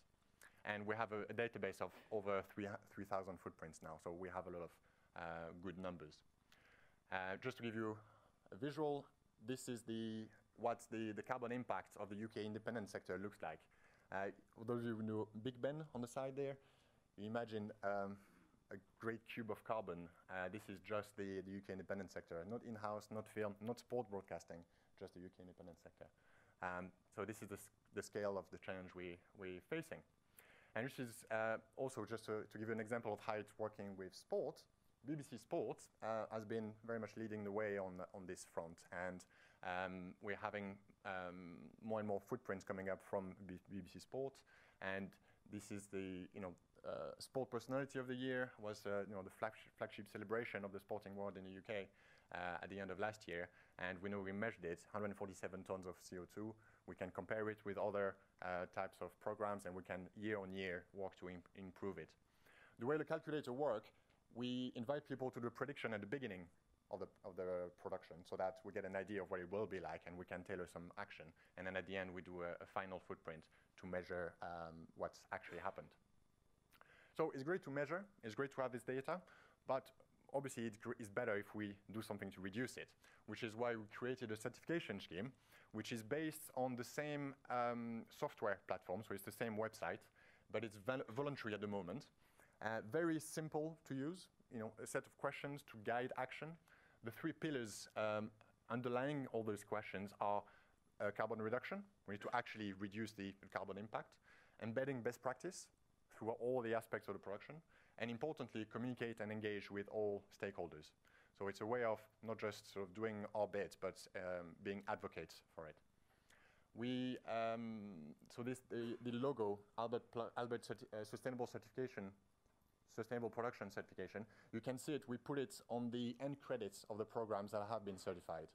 And we have a database of over 3,000 footprints now, so we have a lot of good numbers. Just to give you a visual, this is what the carbon impact of the UK independent sector looks like. For those of you who know Big Ben on the side there, you imagine a great cube of carbon. This is just the UK independent sector, not in-house, not film, not sport broadcasting, just the UK independent sector. So this is the scale of the challenge we're facing. And this is also just to give you an example of how it's working with sport. BBC Sport has been very much leading the way on this front, and we're having more and more footprints coming up from BBC Sport. And this is the Sport Personality of the Year was the flagship celebration of the sporting world in the UK at the end of last year, and we know we measured it, 147 tons of CO2. We can compare it with other types of programs, and we can year on year work to improve it. The way the calculator works, we invite people to do a prediction at the beginning of the production so that we get an idea of what it will be like, and we can tailor some action. And then at the end, we do a final footprint to measure what's actually happened. So it's great to measure, it's great to have this data, but obviously it's better if we do something to reduce it, which is why we created a certification scheme, which is based on the same software platform, so it's the same website, but it's voluntary at the moment. Very simple to use, a set of questions to guide action. The three pillars underlying all those questions are carbon reduction. We need to actually reduce the carbon impact, embedding best practice through all the aspects of the production, and importantly, communicate and engage with all stakeholders. So it's a way of not just sort of doing our bit, but being advocates for it. We the logo Albert Sustainable Production Certification. You can see it. We put it on the end credits of the programs that have been certified.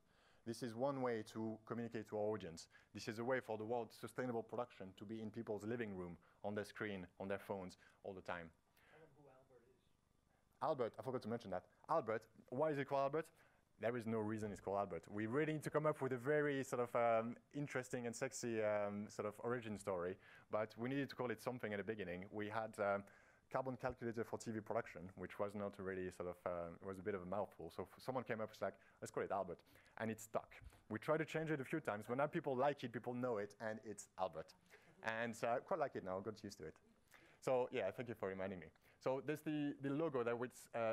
This is one way to communicate to our audience. This is a way for the word sustainable production to be in people's living room, on their screen, on their phones, all the time. Tell them who Albert is. Albert, I forgot to mention that. Albert, why is it called Albert? There is no reason it's called Albert. We really need to come up with a very sort of interesting and sexy sort of origin story, but we needed to call it something at the beginning. We had carbon calculator for TV production, which was not really sort of, it was a bit of a mouthful. So someone came up, was like, let's call it Albert, and it stuck. We tried to change it a few times, but now people like it, people know it, and it's Albert. And so I quite like it now, got used to it. So yeah, thank you for reminding me. So there's the logo that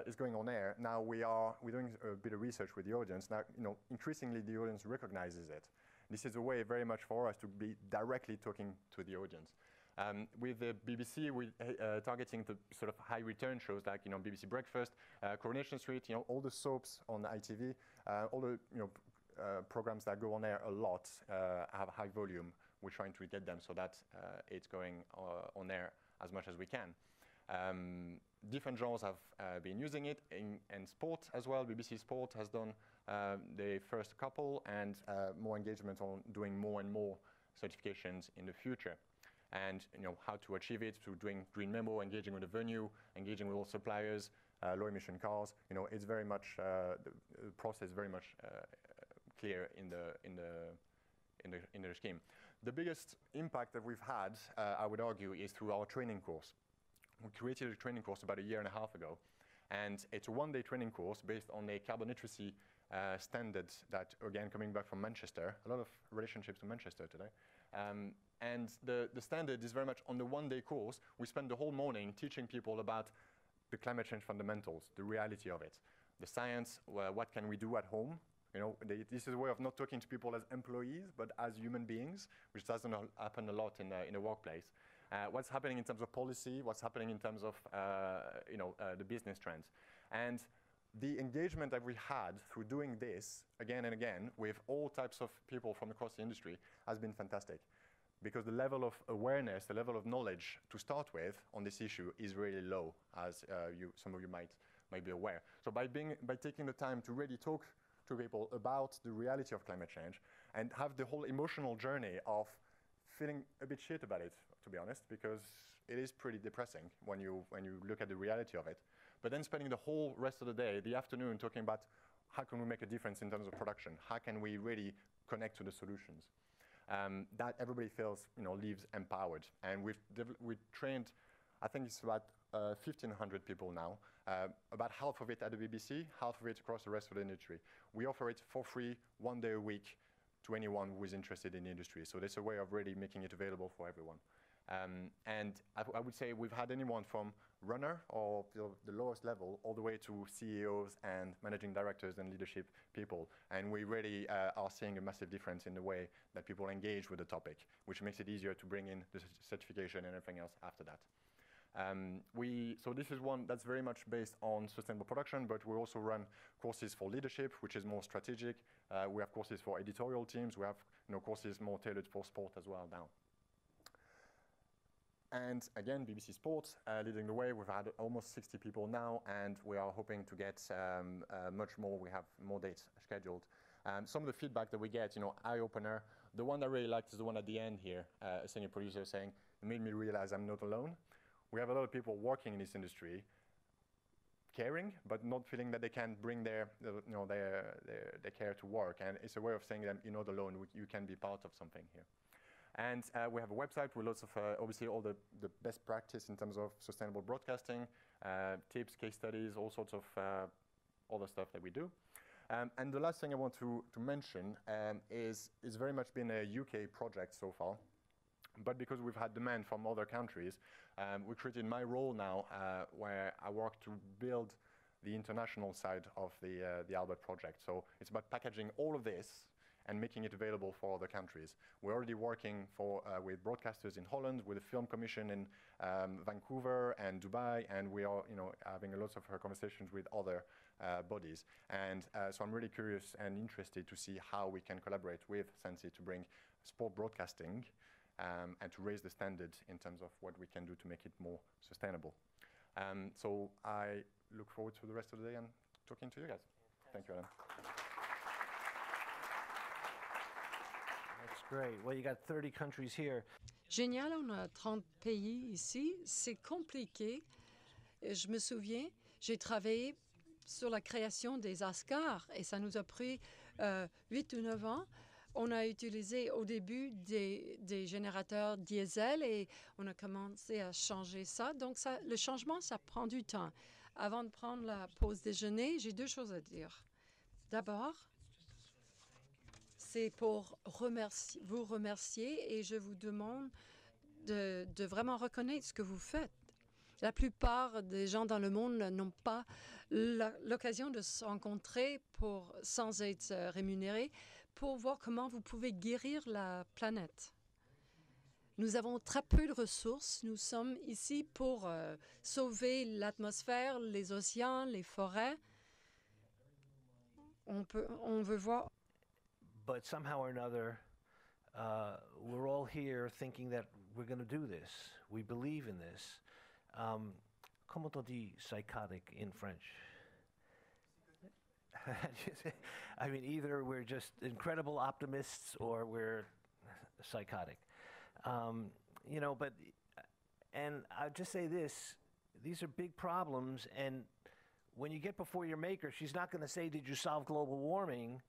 is going on air. Now we're doing a bit of research with the audience. Now, increasingly the audience recognizes it. This is a way very much for us to be directly talking to the audience. With the BBC, we're targeting the sort of high return shows like BBC Breakfast, Coronation Street, all the soaps on ITV, all the programs that go on air a lot have high volume. We're trying to get them so that it's going on air as much as we can. Different genres have been using it in sport as well. BBC Sport has done the first couple, and more engagement on doing more and more certifications in the future. And how to achieve it through doing green memo, engaging with the venue, engaging with all suppliers, low emission cars. It's very much the process very much clear in the scheme. The biggest impact that we've had, I would argue, is through our training course. We created a training course about a year and a half ago, and it's a one-day training course based on a carbon literacy standards that, again, coming back from Manchester, a lot of relationships to Manchester today. And the standard is very much on the one-day course. We spend the whole morning teaching people about the climate change fundamentals, the reality of it, the science, what can we do at home. This is a way of not talking to people as employees, but as human beings, which doesn't happen a lot in a workplace. What's happening in terms of policy, what's happening in terms of the business trends. And the engagement that we had through doing this again and again with all types of people from across the industry has been fantastic, because the level of awareness, the level of knowledge to start with on this issue is really low, as some of you might be aware. So by taking the time to really talk to people about the reality of climate change and have the whole emotional journey of feeling a bit shit about it, to be honest, because it is pretty depressing when you look at the reality of it. But then spending the whole rest of the day, the afternoon, talking about how can we make a difference in terms of production? How can we really connect to the solutions? That everybody feels, leaves empowered. And we've trained, I think it's about 1,500 people now, about half of it at the BBC, half of it across the rest of the industry. We offer it for free 1 day a week to anyone who is interested in the industry. So that's a way of really making it available for everyone. And I would say we've had anyone from runner or the lowest level all the way to CEOs and managing directors and leadership people. And we really are seeing a massive difference in the way that people engage with the topic, which makes it easier to bring in the certification and everything else after that. So this is one that's very much based on sustainable production, but we also run courses for leadership, which is more strategic. We have courses for editorial teams. We have courses more tailored for sport as well now. And again, BBC Sports leading the way. We've had almost 60 people now, and we are hoping to get much more. We have more dates scheduled. Some of the feedback that we get, eye-opener. The one I really liked is the one at the end here, a senior producer saying, it made me realize I'm not alone. We have a lot of people working in this industry, caring, but not feeling that they can bring their care to work. And it's a way of saying that you're not alone. You can be part of something here. And we have a website with lots of, obviously, all the best practice in terms of sustainable broadcasting, tips, case studies, all sorts of other stuff that we do. And the last thing I want to mention is it's very much been a UK project so far. But because we've had demand from other countries, we created my role now where I work to build the international side of the Allcot project. So it's about packaging all of this and making it available for other countries. We're already working with broadcasters in Holland, with a film commission in Vancouver and Dubai, and we are having a lot of conversations with other bodies. And so I'm really curious and interested to see how we can collaborate with SandSI to bring sport broadcasting and to raise the standard in terms of what we can do to make it more sustainable. So I look forward to the rest of the day and talking to you guys. Thank you, Alan. That's great. Well, you got 30 countries here. Génial, on a 30 pays ici. C'est compliqué. Je me souviens, j'ai travaillé sur la création des Oscars et ça nous a pris 8 ou 9 ans. On a utilisé au début des générateurs diesel et on a commencé à changer ça. Donc le changement, ça prend du temps. Avant de prendre la pause déjeuner, j'ai 2 choses à dire. D'abord, c'est pour vous remercier et je vous demande de vraiment reconnaître ce que vous faites. La plupart des gens dans le monde n'ont pas l'occasion de se rencontrer sans être rémunérés pour voir comment vous pouvez guérir la planète. Nous avons très peu de ressources. Nous sommes ici pour sauver l'atmosphère, les océans, les forêts. On veut voir. But somehow or another, we're all here thinking that we're going to do this. We believe in this. Comment on dit psychotic in French? I mean, either we're just incredible optimists or we're psychotic. But I'll just say this, these are big problems, and when you get before your maker, she's not going to say, did you solve global warming?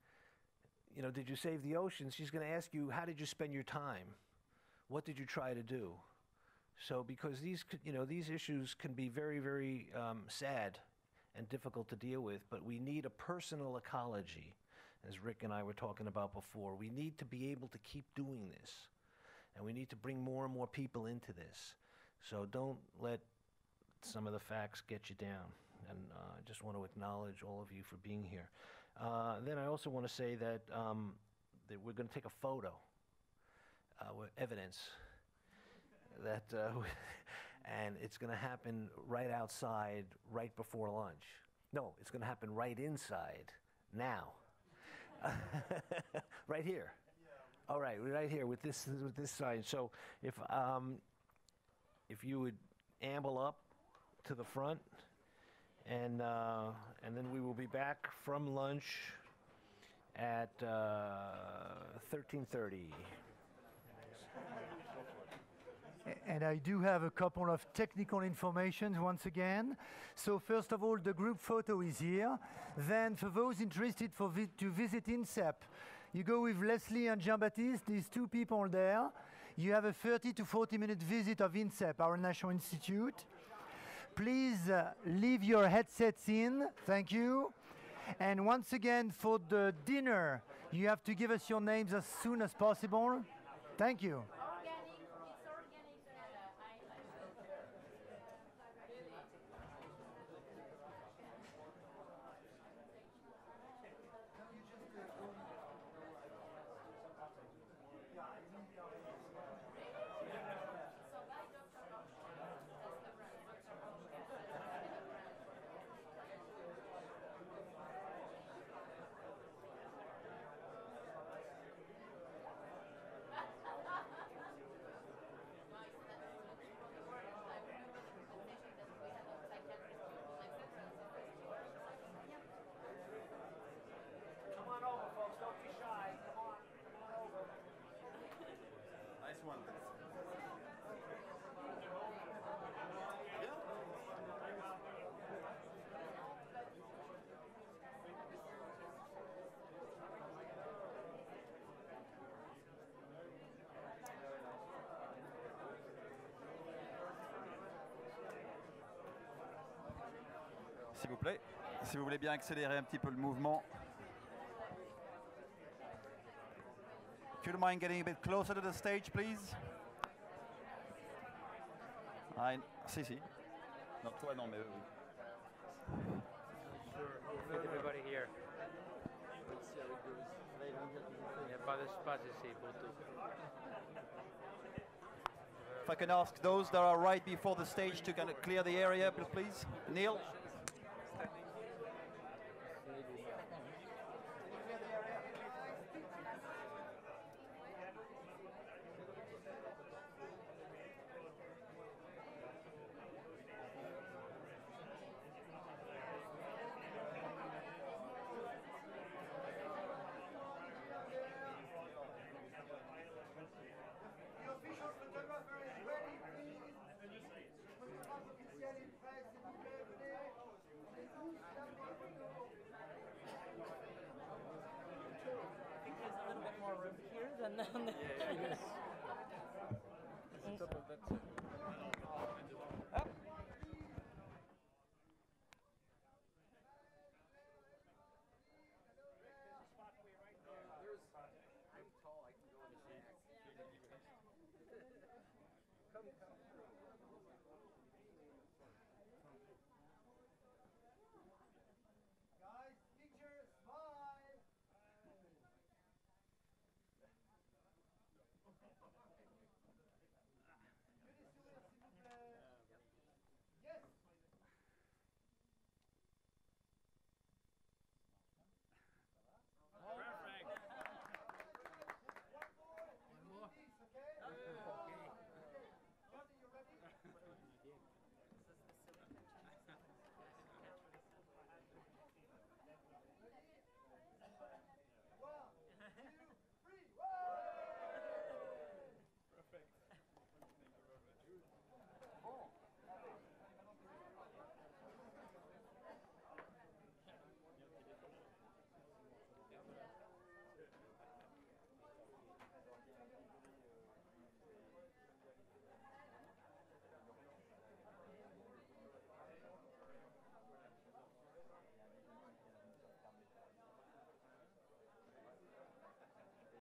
Did you save the oceans? She's going to ask you, how did you spend your time? What did you try to do? So because these issues can be very, very sad and difficult to deal with, but we need a personal ecology, as Rick and I were talking about before. We need to be able to keep doing this, and we need to bring more and more people into this. So don't let some of the facts get you down, and I just want to acknowledge all of you for being here. Then I also want to say that we're going to take a photo with evidence that and it's going to happen right outside, right before lunch. No, it's going to happen right inside, now. Right here. All right, right here with this sign. So if you would amble up to the front, and then we will be back from lunch at 13:30. And I do have a couple of technical information once again. So first of all, the group photo is here. Then for those interested to visit INSEP, you go with Leslie and Jean-Baptiste, these 2 people there. You have a 30 to 40 minute visit of INSEP, our national institute. please leave your headsets in. Thank you. And once again, for the dinner, you have to give us your names as soon as possible. Thank you. S'il vous plaît, si vous voulez bien accélérer un petit peu le mouvement. If you don't mind getting a bit closer to the stage, please. Si. Non, toi non, mais oui. Everybody here. Il n'y a pas d'espace ici pour tout. If I can ask those that are right before the stage to kind of clear the area, please. Neil. I'm tall, I can go in the shade.